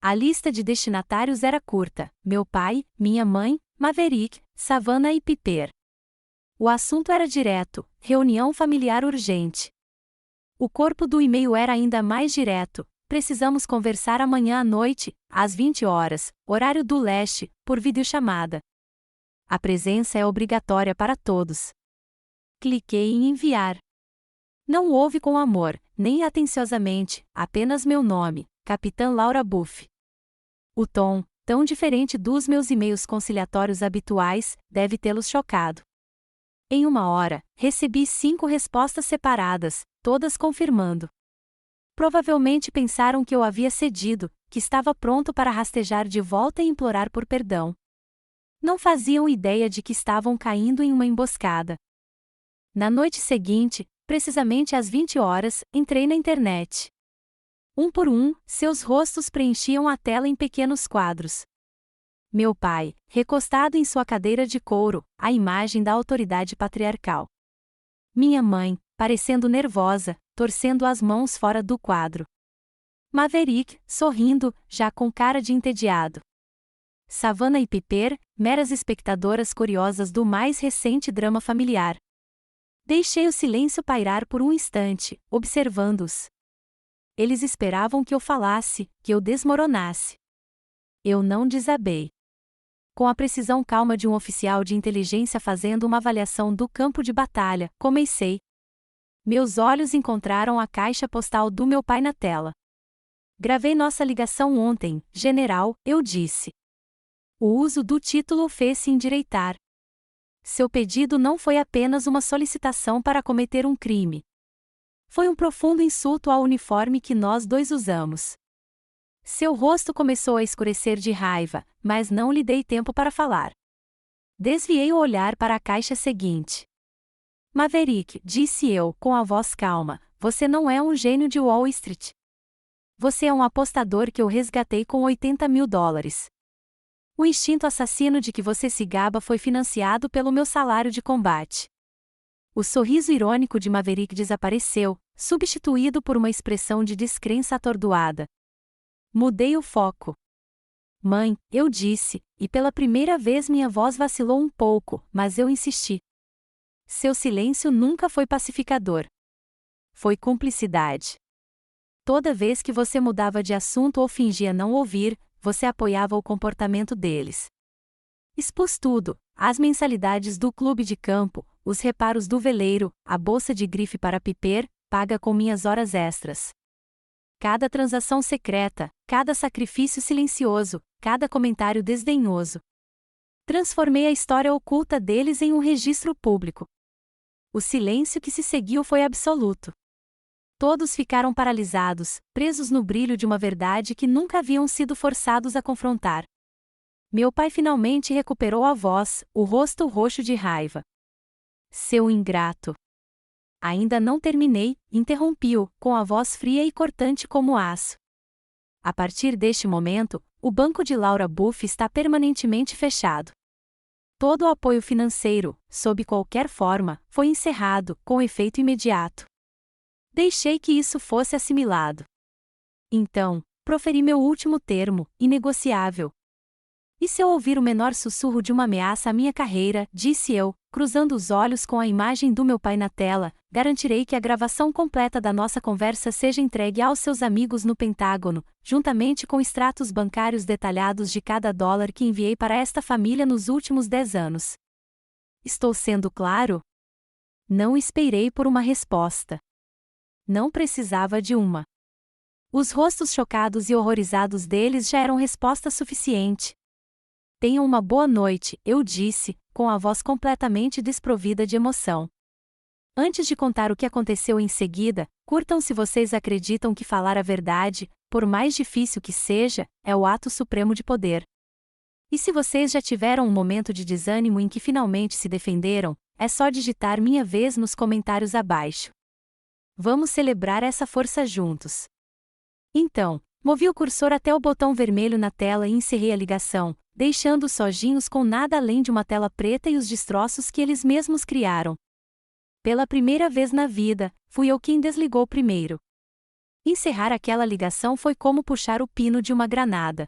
A lista de destinatários era curta: meu pai, minha mãe, Maverick, Savannah e Piper. O assunto era direto: reunião familiar urgente. O corpo do e-mail era ainda mais direto: precisamos conversar amanhã à noite, às 20 horas, horário do leste, por videochamada. A presença é obrigatória para todos. Cliquei em enviar. Não houve com amor, nem atenciosamente, apenas meu nome, Capitã Laura Buffy. O tom, tão diferente dos meus e-mails conciliatórios habituais, deve tê-los chocado. Em 1 hora, recebi 5 respostas separadas, todas confirmando. Provavelmente pensaram que eu havia cedido, que estava pronto para rastejar de volta e implorar por perdão. Não faziam ideia de que estavam caindo em uma emboscada. Na noite seguinte, precisamente às 20 horas, entrei na internet. Um por um, seus rostos preenchiam a tela em pequenos quadros. Meu pai, recostado em sua cadeira de couro, a imagem da autoridade patriarcal. Minha mãe, parecendo nervosa, torcendo as mãos fora do quadro. Maverick, sorrindo, já com cara de entediado. Savannah e Piper, meras espectadoras curiosas do mais recente drama familiar. Deixei o silêncio pairar por um instante, observando-os. Eles esperavam que eu falasse, que eu desmoronasse. Eu não desabei. Com a precisão calma de um oficial de inteligência fazendo uma avaliação do campo de batalha, comecei. Meus olhos encontraram a caixa postal do meu pai na tela. Gravei nossa ligação ontem, general, eu disse. O uso do título o fez-se endireitar. Seu pedido não foi apenas uma solicitação para cometer um crime. Foi um profundo insulto ao uniforme que nós dois usamos. Seu rosto começou a escurecer de raiva, mas não lhe dei tempo para falar. Desviei o olhar para a caixa seguinte. Maverick, disse eu, com a voz calma, você não é um gênio de Wall Street. Você é um apostador que eu resgatei com $80.000. O instinto assassino de que você se gaba foi financiado pelo meu salário de combate. O sorriso irônico de Maverick desapareceu, substituído por uma expressão de descrença atordoada. Mudei o foco. Mãe, eu disse, e pela primeira vez minha voz vacilou um pouco, mas eu insisti. Seu silêncio nunca foi pacificador. Foi cumplicidade. Toda vez que você mudava de assunto ou fingia não ouvir, você apoiava o comportamento deles. Expus tudo, as mensalidades do clube de campo, os reparos do veleiro, a bolsa de grife para Piper, paga com minhas horas extras. Cada transação secreta, cada sacrifício silencioso, cada comentário desdenhoso. Transformei a história oculta deles em um registro público. O silêncio que se seguiu foi absoluto. Todos ficaram paralisados, presos no brilho de uma verdade que nunca haviam sido forçados a confrontar. Meu pai finalmente recuperou a voz, o rosto roxo de raiva. Seu ingrato. Ainda não terminei, interrompi-o, com a voz fria e cortante como aço. A partir deste momento, o banco de Laura Buff está permanentemente fechado. Todo o apoio financeiro, sob qualquer forma, foi encerrado, com efeito imediato. Deixei que isso fosse assimilado. Então, proferi meu último termo, inegociável. E se eu ouvir o menor sussurro de uma ameaça à minha carreira, disse eu, cruzando os olhos com a imagem do meu pai na tela, garantirei que a gravação completa da nossa conversa seja entregue aos seus amigos no Pentágono, juntamente com extratos bancários detalhados de cada dólar que enviei para esta família nos últimos 10 anos. Estou sendo claro? Não esperei por uma resposta. Não precisava de uma. Os rostos chocados e horrorizados deles já eram resposta suficiente. Tenham uma boa noite, eu disse, com a voz completamente desprovida de emoção. Antes de contar o que aconteceu em seguida, curtam se vocês acreditam que falar a verdade, por mais difícil que seja, é o ato supremo de poder. E se vocês já tiveram um momento de desânimo em que finalmente se defenderam, é só digitar minha vez nos comentários abaixo. Vamos celebrar essa força juntos. Então, movi o cursor até o botão vermelho na tela e encerrei a ligação, deixando-os sozinhos com nada além de uma tela preta e os destroços que eles mesmos criaram. Pela primeira vez na vida, fui eu quem desligou primeiro. Encerrar aquela ligação foi como puxar o pino de uma granada.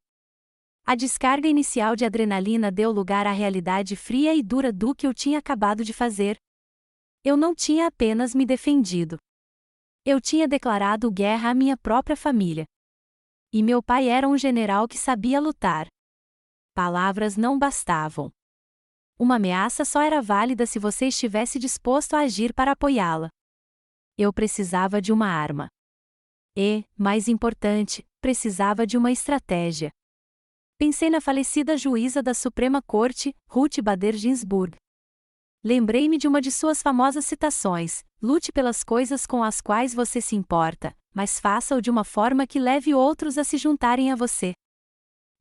A descarga inicial de adrenalina deu lugar à realidade fria e dura do que eu tinha acabado de fazer. Eu não tinha apenas me defendido. Eu tinha declarado guerra à minha própria família. E meu pai era um general que sabia lutar. Palavras não bastavam. Uma ameaça só era válida se você estivesse disposto a agir para apoiá-la. Eu precisava de uma arma. E, mais importante, precisava de uma estratégia. Pensei na falecida juíza da Suprema Corte, Ruth Bader Ginsburg. Lembrei-me de uma de suas famosas citações: lute pelas coisas com as quais você se importa, mas faça-o de uma forma que leve outros a se juntarem a você.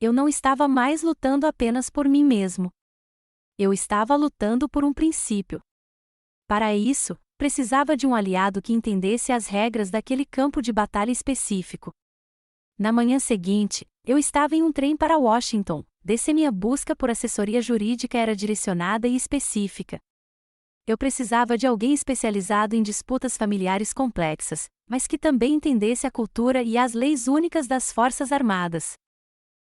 Eu não estava mais lutando apenas por mim mesmo. Eu estava lutando por um princípio. Para isso, precisava de um aliado que entendesse as regras daquele campo de batalha específico. Na manhã seguinte, eu estava em um trem para Washington, desde minha busca por assessoria jurídica era direcionada e específica. Eu precisava de alguém especializado em disputas familiares complexas, mas que também entendesse a cultura e as leis únicas das Forças Armadas.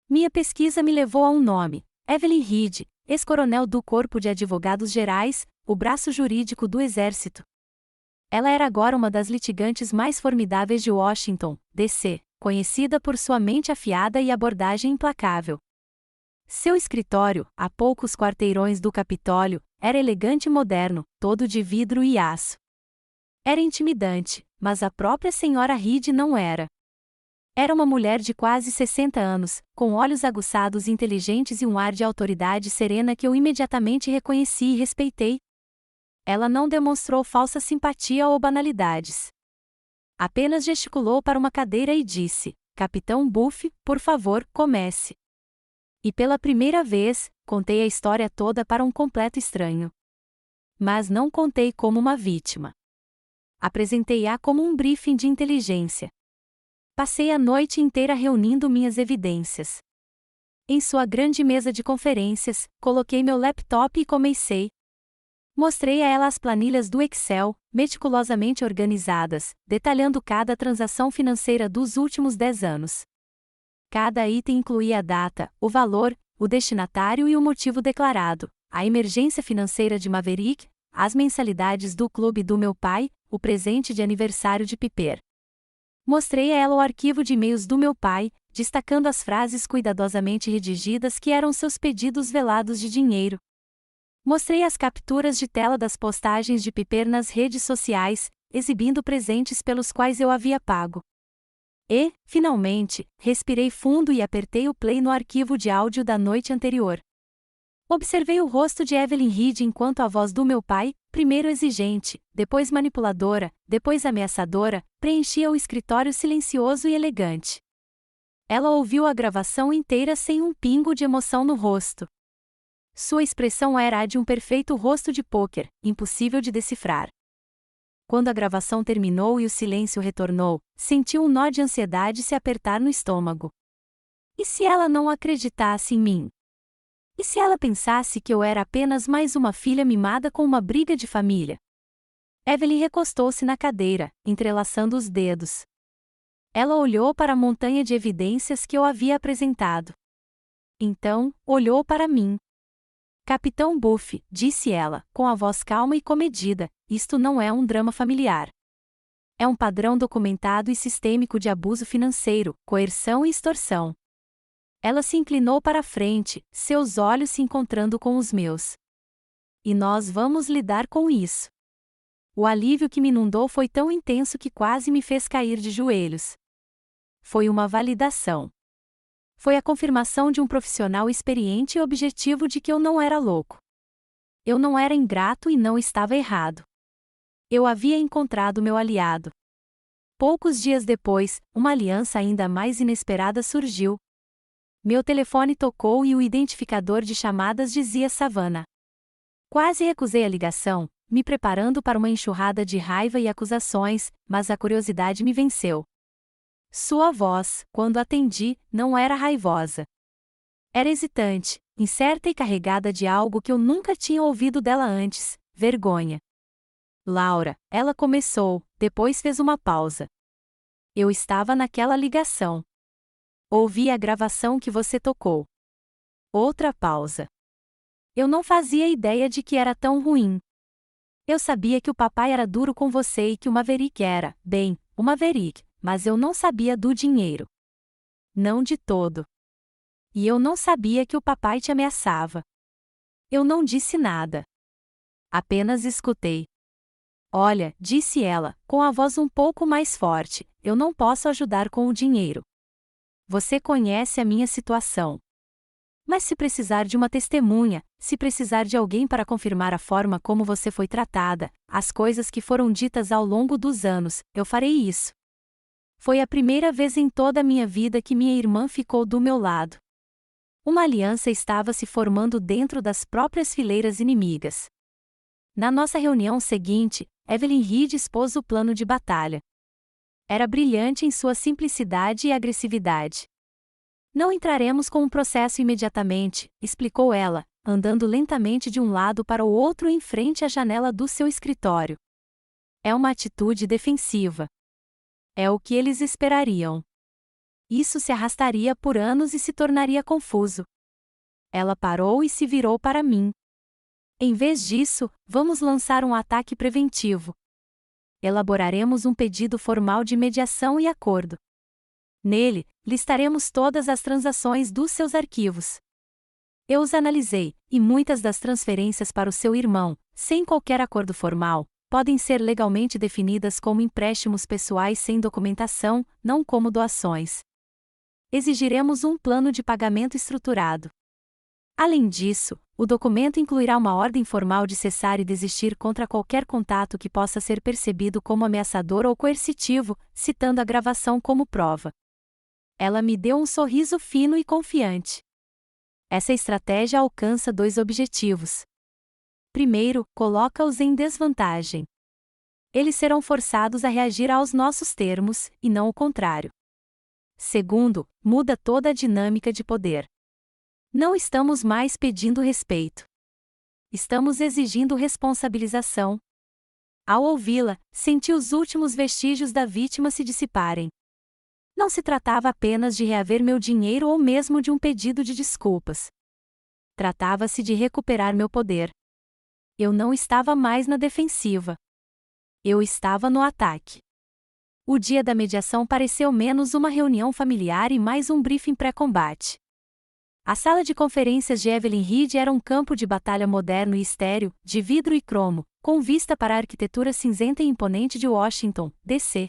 Minha pesquisa me levou a um nome: Evelyn Reed, ex-coronel do Corpo de Advogados Gerais, o braço jurídico do Exército. Ela era agora uma das litigantes mais formidáveis de Washington, D.C., conhecida por sua mente afiada e abordagem implacável. Seu escritório, a poucos quarteirões do Capitólio, era elegante e moderno, todo de vidro e aço. Era intimidante, mas a própria senhora Reed não era. Era uma mulher de quase 60 anos, com olhos aguçados e inteligentes e um ar de autoridade serena que eu imediatamente reconheci e respeitei. Ela não demonstrou falsa simpatia ou banalidades. Apenas gesticulou para uma cadeira e disse: Capitão Buff, por favor, comece. E pela primeira vez, contei a história toda para um completo estranho. Mas não contei como uma vítima. Apresentei-a como um briefing de inteligência. Passei a noite inteira reunindo minhas evidências. Em sua grande mesa de conferências, coloquei meu laptop e comecei. Mostrei a ela as planilhas do Excel, meticulosamente organizadas, detalhando cada transação financeira dos últimos 10 anos. Cada item incluía a data, o valor, o destinatário e o motivo declarado, a emergência financeira de Maverick, as mensalidades do clube do meu pai, o presente de aniversário de Piper. Mostrei a ela o arquivo de e-mails do meu pai, destacando as frases cuidadosamente redigidas que eram seus pedidos velados de dinheiro. Mostrei as capturas de tela das postagens de Piper nas redes sociais, exibindo presentes pelos quais eu havia pago. E, finalmente, respirei fundo e apertei o play no arquivo de áudio da noite anterior. Observei o rosto de Evelyn Reed enquanto a voz do meu pai, primeiro exigente, depois manipuladora, depois ameaçadora, preenchia o escritório silencioso e elegante. Ela ouviu a gravação inteira sem um pingo de emoção no rosto. Sua expressão era a de um perfeito rosto de pôquer, impossível de decifrar. Quando a gravação terminou e o silêncio retornou, senti um nó de ansiedade se apertar no estômago. E se ela não acreditasse em mim? E se ela pensasse que eu era apenas mais uma filha mimada com uma briga de família? Evelyn recostou-se na cadeira, entrelaçando os dedos. Ela olhou para a montanha de evidências que eu havia apresentado. Então, olhou para mim. Capitão Buff, disse ela, com a voz calma e comedida, isto não é um drama familiar. É um padrão documentado e sistêmico de abuso financeiro, coerção e extorsão. Ela se inclinou para a frente, seus olhos se encontrando com os meus. E nós vamos lidar com isso. O alívio que me inundou foi tão intenso que quase me fez cair de joelhos. Foi uma validação. Foi a confirmação de um profissional experiente e objetivo de que eu não era louco. Eu não era ingrato e não estava errado. Eu havia encontrado meu aliado. Poucos dias depois, uma aliança ainda mais inesperada surgiu. Meu telefone tocou e o identificador de chamadas dizia Savannah. Quase recusei a ligação, me preparando para uma enxurrada de raiva e acusações, mas a curiosidade me venceu. Sua voz, quando atendi, não era raivosa. Era hesitante, incerta e carregada de algo que eu nunca tinha ouvido dela antes, vergonha. Laura, ela começou, depois fez uma pausa. Eu estava naquela ligação. Ouvi a gravação que você tocou. Outra pausa. Eu não fazia ideia de que era tão ruim. Eu sabia que o papai era duro com você e que o Maverick era, bem, o Maverick. Mas eu não sabia do dinheiro. Não de todo. E eu não sabia que o papai te ameaçava. Eu não disse nada. Apenas escutei. Olha, disse ela, com a voz um pouco mais forte, eu não posso ajudar com o dinheiro. Você conhece a minha situação. Mas se precisar de uma testemunha, se precisar de alguém para confirmar a forma como você foi tratada, as coisas que foram ditas ao longo dos anos, eu farei isso. Foi a primeira vez em toda a minha vida que minha irmã ficou do meu lado. Uma aliança estava se formando dentro das próprias fileiras inimigas. Na nossa reunião seguinte, Evelyn Reed expôs o plano de batalha. Era brilhante em sua simplicidade e agressividade. Não entraremos com um processo imediatamente, explicou ela, andando lentamente de um lado para o outro em frente à janela do seu escritório. É uma atitude defensiva. É o que eles esperariam. Isso se arrastaria por anos e se tornaria confuso. Ela parou e se virou para mim. Em vez disso, vamos lançar um ataque preventivo. Elaboraremos um pedido formal de mediação e acordo. Nele, listaremos todas as transações dos seus arquivos. Eu os analisei, e muitas das transferências para o seu irmão, sem qualquer acordo formal, podem ser legalmente definidas como empréstimos pessoais sem documentação, não como doações. Exigiremos um plano de pagamento estruturado. Além disso, o documento incluirá uma ordem formal de cessar e desistir contra qualquer contato que possa ser percebido como ameaçador ou coercitivo, citando a gravação como prova. Ela me deu um sorriso fino e confiante. Essa estratégia alcança 2 objetivos. Primeiro, coloca-os em desvantagem. Eles serão forçados a reagir aos nossos termos, e não o contrário. Segundo, muda toda a dinâmica de poder. Não estamos mais pedindo respeito. Estamos exigindo responsabilização. Ao ouvi-la, senti os últimos vestígios da vítima se dissiparem. Não se tratava apenas de reaver meu dinheiro ou mesmo de um pedido de desculpas. Tratava-se de recuperar meu poder. Eu não estava mais na defensiva. Eu estava no ataque. O dia da mediação pareceu menos uma reunião familiar e mais um briefing pré-combate. A sala de conferências de Evelyn Reed era um campo de batalha moderno e estéril, de vidro e cromo, com vista para a arquitetura cinzenta e imponente de Washington, D.C.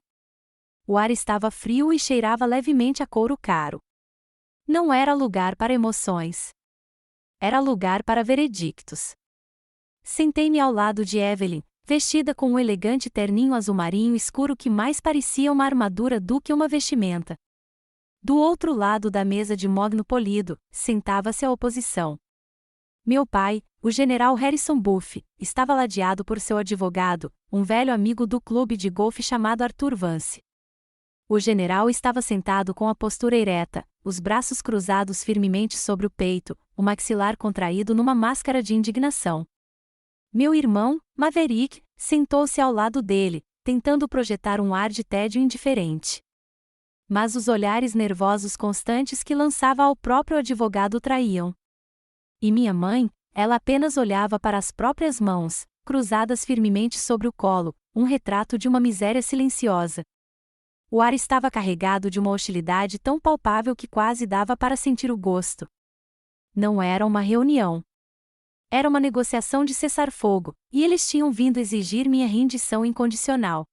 O ar estava frio e cheirava levemente a couro caro. Não era lugar para emoções. Era lugar para veredictos. Sentei-me ao lado de Evelyn, vestida com um elegante terninho azul marinho escuro que mais parecia uma armadura do que uma vestimenta. Do outro lado da mesa de mogno polido, sentava-se a oposição. Meu pai, o general Harrison Buff, estava ladeado por seu advogado, um velho amigo do clube de golfe chamado Arthur Vance. O general estava sentado com a postura ereta, os braços cruzados firmemente sobre o peito, o maxilar contraído numa máscara de indignação. Meu irmão, Maverick, sentou-se ao lado dele, tentando projetar um ar de tédio indiferente. Mas os olhares nervosos constantes que lançava ao próprio advogado o traíam. E minha mãe, ela apenas olhava para as próprias mãos, cruzadas firmemente sobre o colo, um retrato de uma miséria silenciosa. O ar estava carregado de uma hostilidade tão palpável que quase dava para sentir o gosto. Não era uma reunião. Era uma negociação de cessar-fogo, e eles tinham vindo exigir minha rendição incondicional.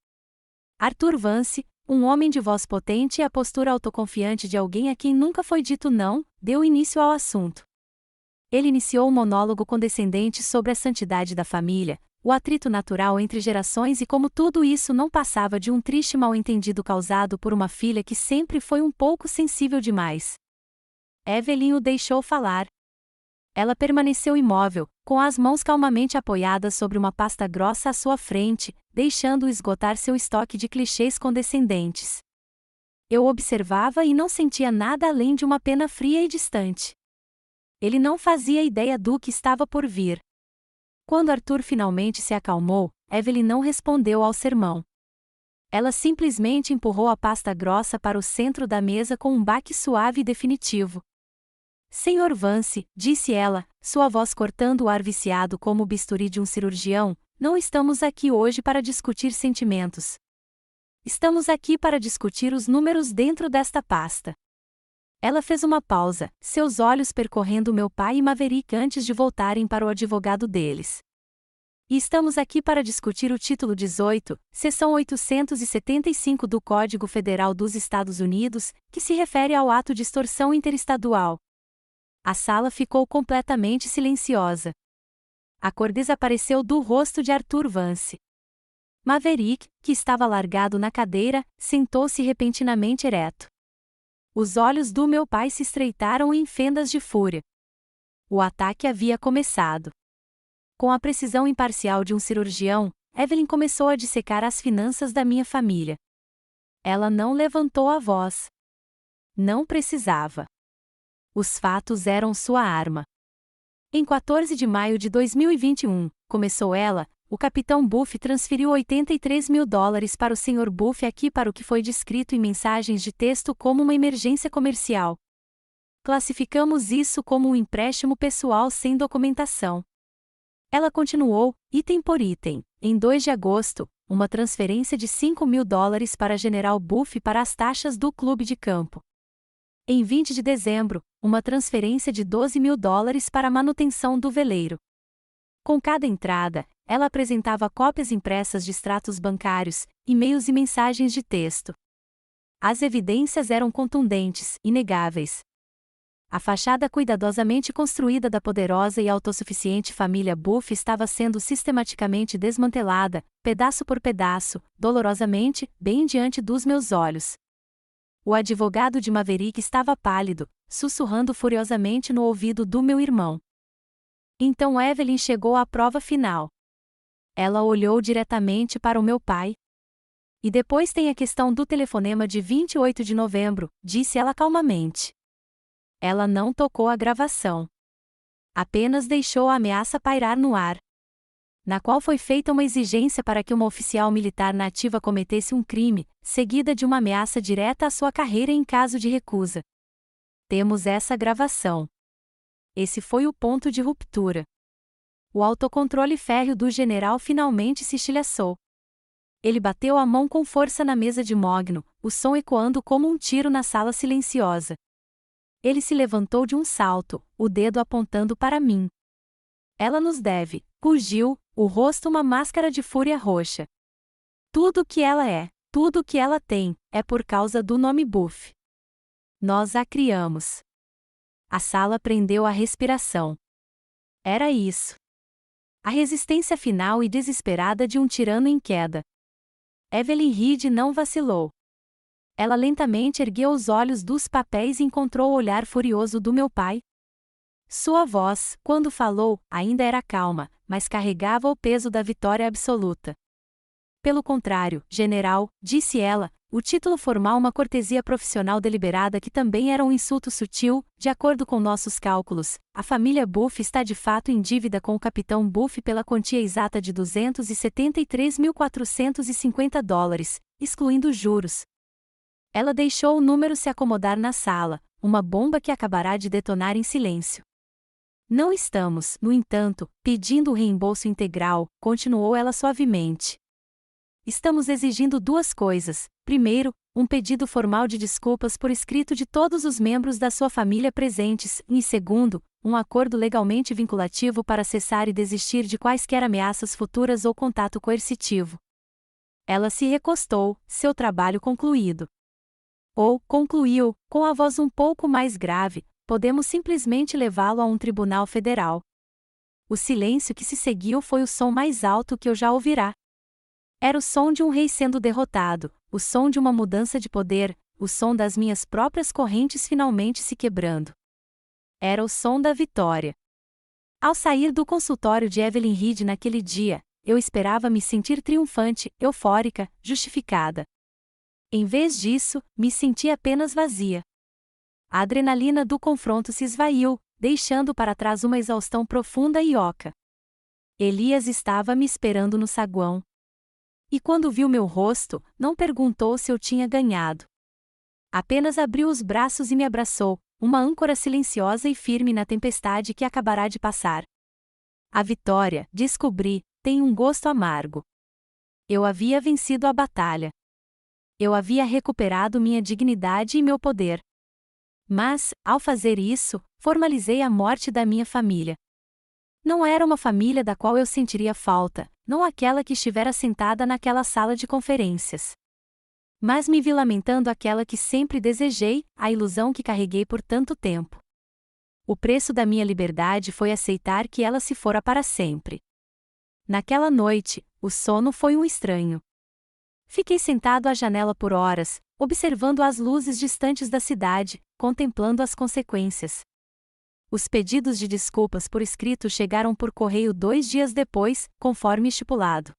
Arthur Vance, um homem de voz potente e a postura autoconfiante de alguém a quem nunca foi dito não, deu início ao assunto. Ele iniciou um monólogo condescendente sobre a santidade da família, o atrito natural entre gerações e como tudo isso não passava de um triste mal-entendido causado por uma filha que sempre foi um pouco sensível demais. Evelyn o deixou falar. Ela permaneceu imóvel, com as mãos calmamente apoiadas sobre uma pasta grossa à sua frente, deixando-o esgotar seu estoque de clichês condescendentes. Eu observava e não sentia nada além de uma pena fria e distante. Ele não fazia ideia do que estava por vir. Quando Arthur finalmente se acalmou, Evelyn não respondeu ao sermão. Ela simplesmente empurrou a pasta grossa para o centro da mesa com um baque suave e definitivo. Senhor Vance, disse ela, sua voz cortando o ar viciado como o bisturi de um cirurgião, não estamos aqui hoje para discutir sentimentos. Estamos aqui para discutir os números dentro desta pasta. Ela fez uma pausa, seus olhos percorrendo meu pai e Maverick antes de voltarem para o advogado deles. E estamos aqui para discutir o título 18, seção 875 do Código Federal dos Estados Unidos, que se refere ao ato de extorsão interestadual. A sala ficou completamente silenciosa. A cor desapareceu do rosto de Arthur Vance. Maverick, que estava largado na cadeira, sentou-se repentinamente ereto. Os olhos do meu pai se estreitaram em fendas de fúria. O ataque havia começado. Com a precisão imparcial de um cirurgião, Evelyn começou a dissecar as finanças da minha família. Ela não levantou a voz. Não precisava. Os fatos eram sua arma. Em 14 de maio de 2021, começou ela, o capitão Buff transferiu $83 mil para o Sr. Buff aqui para o que foi descrito em mensagens de texto como uma emergência comercial. Classificamos isso como um empréstimo pessoal sem documentação. Ela continuou, item por item, em 2 de agosto, uma transferência de $5 mil para General Buff para as taxas do clube de campo. Em 20 de dezembro, uma transferência de $12 mil para a manutenção do veleiro. Com cada entrada, ela apresentava cópias impressas de extratos bancários, e-mails e mensagens de texto. As evidências eram contundentes, inegáveis. A fachada cuidadosamente construída da poderosa e autossuficiente família Buff estava sendo sistematicamente desmantelada, pedaço por pedaço, dolorosamente, bem diante dos meus olhos. O advogado de Maverick estava pálido, sussurrando furiosamente no ouvido do meu irmão. Então Evelyn chegou à prova final. Ela olhou diretamente para o meu pai. E depois tem a questão do telefonema de 28 de novembro, disse ela calmamente. Ela não tocou a gravação. Apenas deixou a ameaça pairar no ar. Na qual foi feita uma exigência para que uma oficial militar nativa cometesse um crime, seguida de uma ameaça direta à sua carreira em caso de recusa. Temos essa gravação. Esse foi o ponto de ruptura. O autocontrole férreo do general finalmente se estilhaçou. Ele bateu a mão com força na mesa de mogno, o som ecoando como um tiro na sala silenciosa. Ele se levantou de um salto, o dedo apontando para mim. Ela nos deve, rugiu, o rosto uma máscara de fúria roxa. Tudo o que ela é, tudo o que ela tem, é por causa do nome Buff. Nós a criamos. A sala prendeu a respiração. Era isso. A resistência final e desesperada de um tirano em queda. Evelyn Reed não vacilou. Ela lentamente ergueu os olhos dos papéis e encontrou o olhar furioso do meu pai. Sua voz, quando falou, ainda era calma, mas carregava o peso da vitória absoluta. Pelo contrário, general, disse ela, o título formal uma cortesia profissional deliberada que também era um insulto sutil, de acordo com nossos cálculos, a família Buff está de fato em dívida com o capitão Buff pela quantia exata de $273.450, excluindo juros. Ela deixou o número se acomodar na sala, uma bomba que acabará de detonar em silêncio. Não estamos, no entanto, pedindo o reembolso integral, continuou ela suavemente. Estamos exigindo 2 coisas. Primeiro, um pedido formal de desculpas por escrito de todos os membros da sua família presentes, e segundo, um acordo legalmente vinculativo para cessar e desistir de quaisquer ameaças futuras ou contato coercitivo. Ela se recostou, seu trabalho concluído. Ou, concluiu, com a voz um pouco mais grave, podemos simplesmente levá-lo a um tribunal federal. O silêncio que se seguiu foi o som mais alto que eu já ouvirá. Era o som de um rei sendo derrotado, o som de uma mudança de poder, o som das minhas próprias correntes finalmente se quebrando. Era o som da vitória. Ao sair do consultório de Evelyn Reed naquele dia, eu esperava me sentir triunfante, eufórica, justificada. Em vez disso, me senti apenas vazia. A adrenalina do confronto se esvaiu, deixando para trás uma exaustão profunda e oca. Elias estava me esperando no saguão. E quando viu meu rosto, não perguntou se eu tinha ganhado. Apenas abriu os braços e me abraçou, uma âncora silenciosa e firme na tempestade que acabará de passar. A vitória, descobri, tem um gosto amargo. Eu havia vencido a batalha. Eu havia recuperado minha dignidade e meu poder. Mas, ao fazer isso, formalizei a morte da minha família. Não era uma família da qual eu sentiria falta, não aquela que estivera sentada naquela sala de conferências. Mas me vi lamentando aquela que sempre desejei, a ilusão que carreguei por tanto tempo. O preço da minha liberdade foi aceitar que ela se fora para sempre. Naquela noite, o sono foi um estranho. Fiquei sentado à janela por horas, observando as luzes distantes da cidade, contemplando as consequências. Os pedidos de desculpas por escrito chegaram por correio 2 dias depois, conforme estipulado.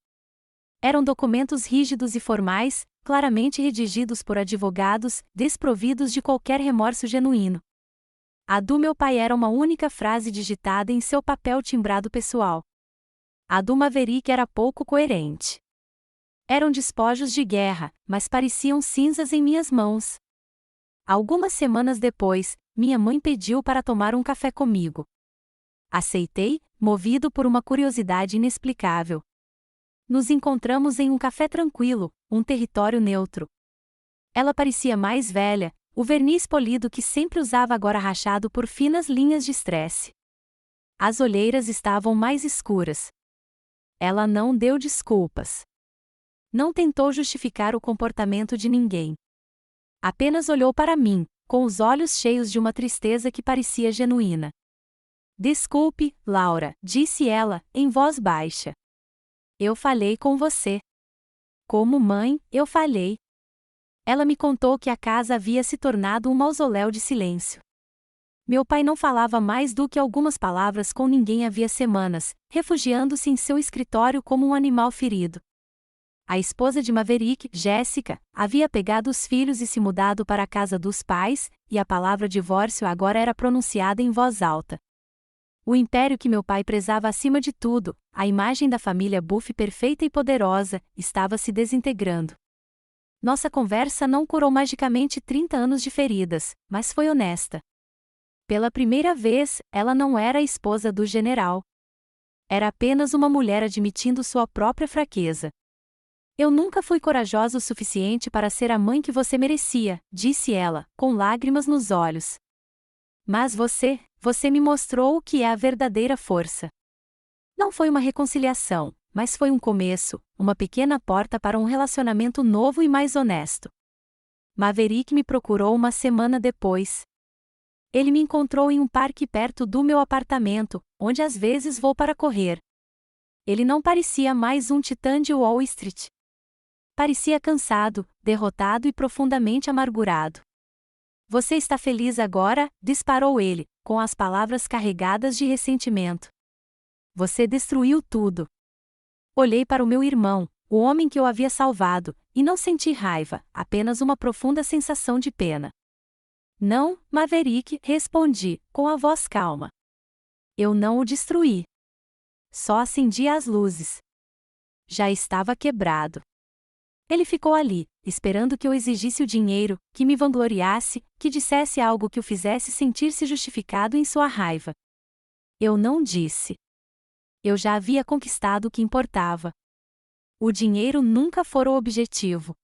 Eram documentos rígidos e formais, claramente redigidos por advogados, desprovidos de qualquer remorso genuíno. A do meu pai era uma única frase digitada em seu papel timbrado pessoal. A do Maverick era pouco coerente. Eram despojos de guerra, mas pareciam cinzas em minhas mãos. Algumas semanas depois, minha mãe pediu para tomar um café comigo. Aceitei, movido por uma curiosidade inexplicável. Nos encontramos em um café tranquilo, um território neutro. Ela parecia mais velha, o verniz polido que sempre usava agora rachado por finas linhas de estresse. As olheiras estavam mais escuras. Ela não deu desculpas. Não tentou justificar o comportamento de ninguém. Apenas olhou para mim, com os olhos cheios de uma tristeza que parecia genuína. Desculpe, Laura, disse ela, em voz baixa. Eu falhei com você. Como mãe, eu falhei. Ela me contou que a casa havia se tornado um mausoléu de silêncio. Meu pai não falava mais do que algumas palavras com ninguém havia semanas, refugiando-se em seu escritório como um animal ferido. A esposa de Maverick, Jéssica, havia pegado os filhos e se mudado para a casa dos pais, e a palavra divórcio agora era pronunciada em voz alta. O império que meu pai prezava acima de tudo, a imagem da família Buff perfeita e poderosa, estava se desintegrando. Nossa conversa não curou magicamente 30 anos de feridas, mas foi honesta. Pela primeira vez, ela não era a esposa do general. Era apenas uma mulher admitindo sua própria fraqueza. Eu nunca fui corajosa o suficiente para ser a mãe que você merecia, disse ela, com lágrimas nos olhos. Mas você me mostrou o que é a verdadeira força. Não foi uma reconciliação, mas foi um começo, uma pequena porta para um relacionamento novo e mais honesto. Maverick me procurou uma semana depois. Ele me encontrou em um parque perto do meu apartamento, onde às vezes vou para correr. Ele não parecia mais um titã de Wall Street. Parecia cansado, derrotado e profundamente amargurado. Você está feliz agora? Disparou ele, com as palavras carregadas de ressentimento. Você destruiu tudo. Olhei para o meu irmão, o homem que eu havia salvado, e não senti raiva, apenas uma profunda sensação de pena. Não, Maverick, respondi, com a voz calma. Eu não o destruí. Só acendi as luzes. Já estava quebrado. Ele ficou ali, esperando que eu exigisse o dinheiro, que me vangloriasse, que dissesse algo que o fizesse sentir-se justificado em sua raiva. Eu não disse. Eu já havia conquistado o que importava. O dinheiro nunca fora o objetivo.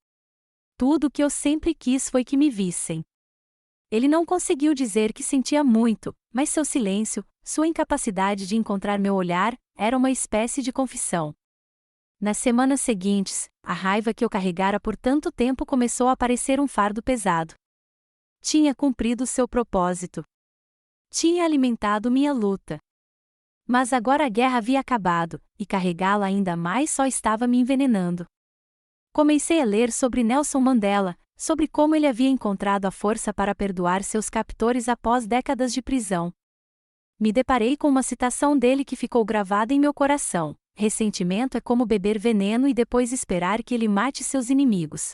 Tudo o que eu sempre quis foi que me vissem. Ele não conseguiu dizer que sentia muito, mas seu silêncio, sua incapacidade de encontrar meu olhar, era uma espécie de confissão. Nas semanas seguintes, a raiva que eu carregara por tanto tempo começou a parecer um fardo pesado. Tinha cumprido seu propósito. Tinha alimentado minha luta. Mas agora a guerra havia acabado, e carregá-la ainda mais só estava me envenenando. Comecei a ler sobre Nelson Mandela, sobre como ele havia encontrado a força para perdoar seus captores após décadas de prisão. Me deparei com uma citação dele que ficou gravada em meu coração. Ressentimento é como beber veneno e depois esperar que ele mate seus inimigos.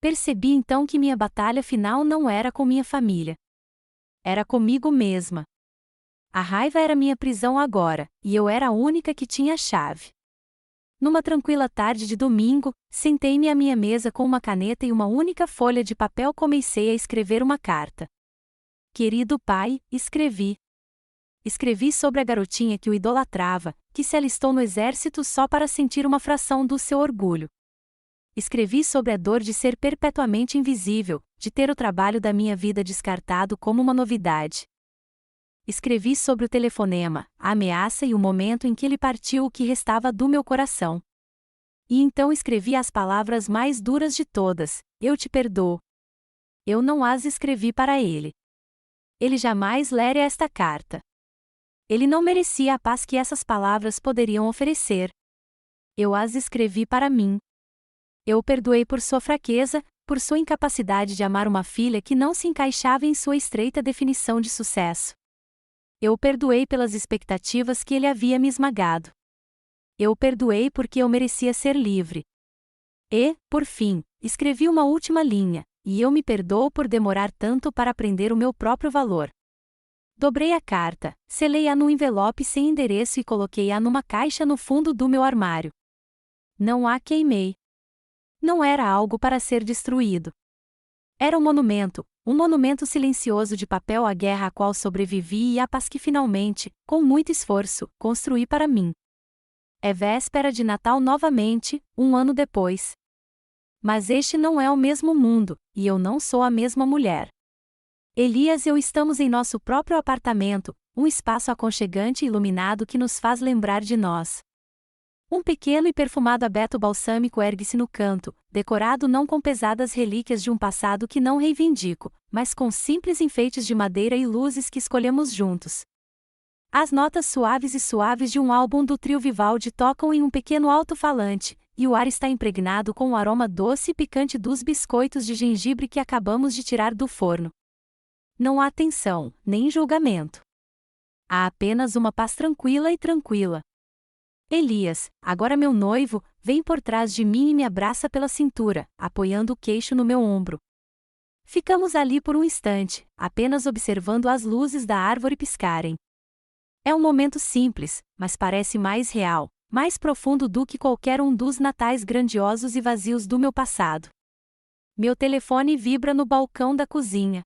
Percebi então que minha batalha final não era com minha família. Era comigo mesma. A raiva era minha prisão agora, e eu era a única que tinha a chave. Numa tranquila tarde de domingo, sentei-me à minha mesa com uma caneta e uma única folha de papel. Comecei a escrever uma carta. Querido pai, escrevi. Escrevi sobre a garotinha que o idolatrava, que se alistou no exército só para sentir uma fração do seu orgulho. Escrevi sobre a dor de ser perpetuamente invisível, de ter o trabalho da minha vida descartado como uma novidade. Escrevi sobre o telefonema, a ameaça e o momento em que ele partiu o que restava do meu coração. E então escrevi as palavras mais duras de todas: eu te perdoo. Eu não as escrevi para ele. ele jamais lera esta carta. Ele não merecia a paz que essas palavras poderiam oferecer. Eu as escrevi para mim. Eu o perdoei por sua fraqueza, por sua incapacidade de amar uma filha que não se encaixava em sua estreita definição de sucesso. Eu o perdoei pelas expectativas que ele havia me esmagado. Eu o perdoei porque eu merecia ser livre. E, por fim, escrevi uma última linha, e eu me perdoo por demorar tanto para aprender o meu próprio valor. Dobrei a carta, selei-a num envelope sem endereço e coloquei-a numa caixa no fundo do meu armário. Não a queimei. Não era algo para ser destruído. Era um monumento silencioso de papel à guerra a qual sobrevivi e à paz que finalmente, com muito esforço, construí para mim. É véspera de Natal novamente, um ano depois. Mas este não é o mesmo mundo, e eu não sou a mesma mulher. Elias e eu estamos em nosso próprio apartamento, um espaço aconchegante e iluminado que nos faz lembrar de nós. Um pequeno e perfumado abeto balsâmico ergue-se no canto, decorado não com pesadas relíquias de um passado que não reivindico, mas com simples enfeites de madeira e luzes que escolhemos juntos. As notas suaves de um álbum do trio Vivaldi tocam em um pequeno alto-falante, e o ar está impregnado com o aroma doce e picante dos biscoitos de gengibre que acabamos de tirar do forno. Não há tensão, nem julgamento. Há apenas uma paz tranquila. Elias, agora meu noivo, vem por trás de mim e me abraça pela cintura, apoiando o queixo no meu ombro. Ficamos ali por um instante, apenas observando as luzes da árvore piscarem. É um momento simples, mas parece mais real, mais profundo do que qualquer um dos natais grandiosos e vazios do meu passado. Meu telefone vibra no balcão da cozinha.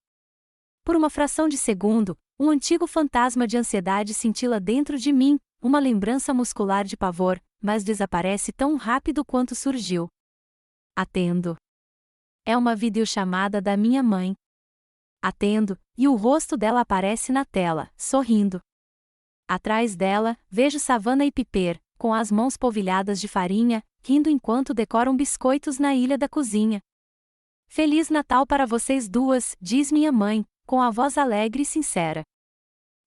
Por uma fração de segundo, um antigo fantasma de ansiedade cintila dentro de mim, uma lembrança muscular de pavor, mas desaparece tão rápido quanto surgiu. Atendo. É uma videochamada da minha mãe. Atendo, e o rosto dela aparece na tela, sorrindo. Atrás dela, vejo Savannah e Piper, com as mãos polvilhadas de farinha, rindo enquanto decoram biscoitos na ilha da cozinha. Feliz Natal para vocês duas, diz minha mãe, com a voz alegre e sincera.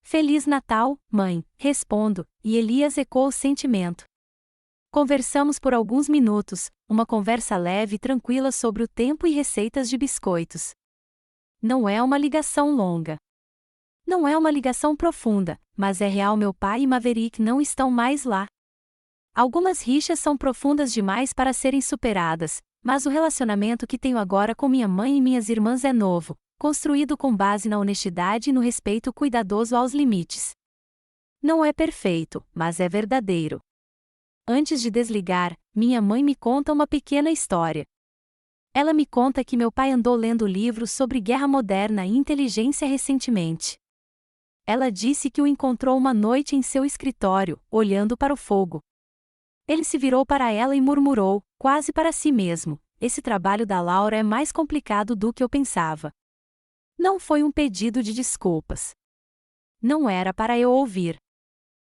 Feliz Natal, mãe, respondo, e Elias ecoa o sentimento. Conversamos por alguns minutos, uma conversa leve e tranquila sobre o tempo e receitas de biscoitos. Não é uma ligação longa. Não é uma ligação profunda, mas é real. Meu pai e Maverick não estão mais lá. Algumas rixas são profundas demais para serem superadas, mas o relacionamento que tenho agora com minha mãe e minhas irmãs é novo, construído com base na honestidade e no respeito cuidadoso aos limites. Não é perfeito, mas é verdadeiro. Antes de desligar, minha mãe me conta uma pequena história. Ela me conta que meu pai andou lendo livros sobre guerra moderna e inteligência recentemente. Ela disse que o encontrou uma noite em seu escritório, olhando para o fogo. Ele se virou para ela e murmurou, quase para si mesmo: esse trabalho da Laura é mais complicado do que eu pensava. Não foi um pedido de desculpas. Não era para eu ouvir.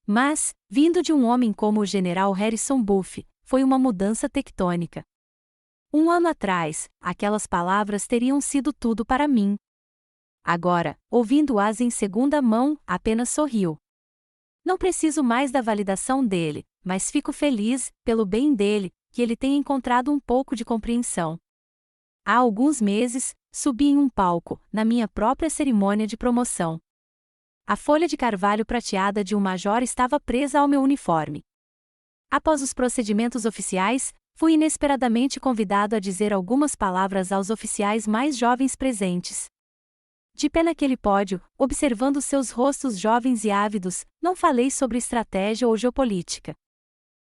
Mas, vindo de um homem como o general Harrison Buff, foi uma mudança tectônica. Um ano atrás, aquelas palavras teriam sido tudo para mim. Agora, ouvindo-as em segunda mão, apenas sorriu. Não preciso mais da validação dele, mas fico feliz, pelo bem dele, que ele tenha encontrado um pouco de compreensão. Há alguns meses, subi em um palco, na minha própria cerimônia de promoção. A folha de carvalho prateada de um major estava presa ao meu uniforme. Após os procedimentos oficiais, fui inesperadamente convidado a dizer algumas palavras aos oficiais mais jovens presentes. De pé naquele pódio, observando seus rostos jovens e ávidos, não falei sobre estratégia ou geopolítica.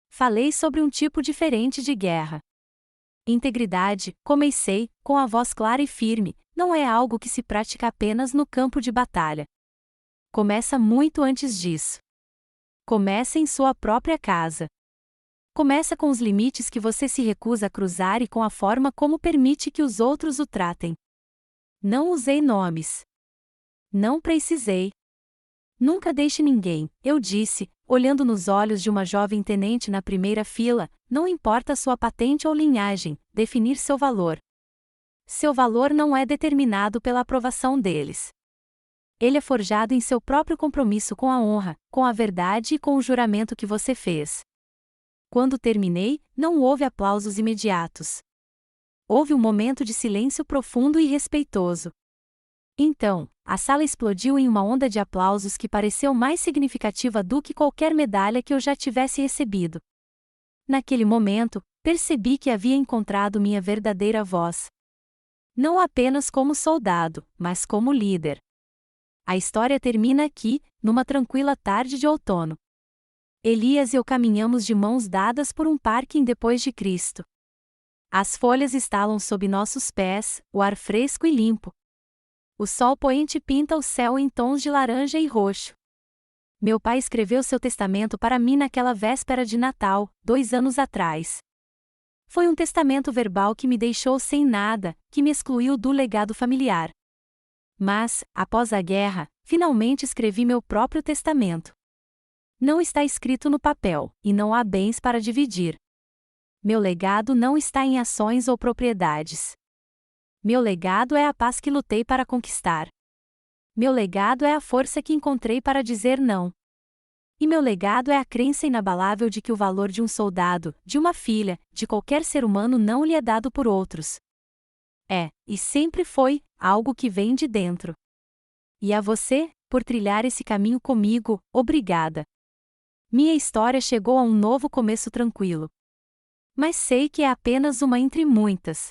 Falei sobre um tipo diferente de guerra. Integridade, comecei, com a voz clara e firme, não é algo que se pratica apenas no campo de batalha. Começa muito antes disso. Começa em sua própria casa. Começa com os limites que você se recusa a cruzar e com a forma como permite que os outros o tratem. Não usei nomes. Não precisei. Nunca deixe ninguém, eu disse, olhando nos olhos de uma jovem tenente na primeira fila, não importa sua patente ou linhagem, definir seu valor. Seu valor não é determinado pela aprovação deles. Ele é forjado em seu próprio compromisso com a honra, com a verdade e com o juramento que você fez. Quando terminei, não houve aplausos imediatos. Houve um momento de silêncio profundo e respeitoso. Então, a sala explodiu em uma onda de aplausos que pareceu mais significativa do que qualquer medalha que eu já tivesse recebido. Naquele momento, percebi que havia encontrado minha verdadeira voz. Não apenas como soldado, mas como líder. A história termina aqui, numa tranquila tarde de outono. Elias e eu caminhamos de mãos dadas por um parque depois de Cristo. As folhas estalam sob nossos pés, o ar fresco e limpo. O sol poente pinta o céu em tons de laranja e roxo. Meu pai escreveu seu testamento para mim naquela véspera de Natal, 2 anos atrás. Foi um testamento verbal que me deixou sem nada, que me excluiu do legado familiar. Mas, após a guerra, finalmente escrevi meu próprio testamento. Não está escrito no papel, e não há bens para dividir. Meu legado não está em ações ou propriedades. Meu legado é a paz que lutei para conquistar. Meu legado é a força que encontrei para dizer não. E meu legado é a crença inabalável de que o valor de um soldado, de uma filha, de qualquer ser humano não lhe é dado por outros. É, e sempre foi, algo que vem de dentro. E a você, por trilhar esse caminho comigo, obrigada. Minha história chegou a um novo começo tranquilo. Mas sei que é apenas uma entre muitas.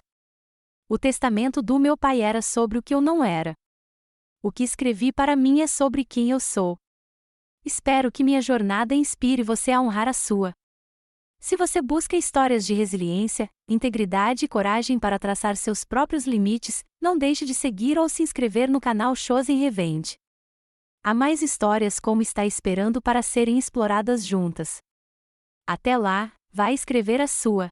O testamento do meu pai era sobre o que eu não era. O que escrevi para mim é sobre quem eu sou. Espero que minha jornada inspire você a honrar a sua. Se você busca histórias de resiliência, integridade e coragem para traçar seus próprios limites, não deixe de seguir ou se inscrever no canal Chosen Revenge. Há mais histórias como está esperando para serem exploradas juntas. Até lá, vá escrever a sua.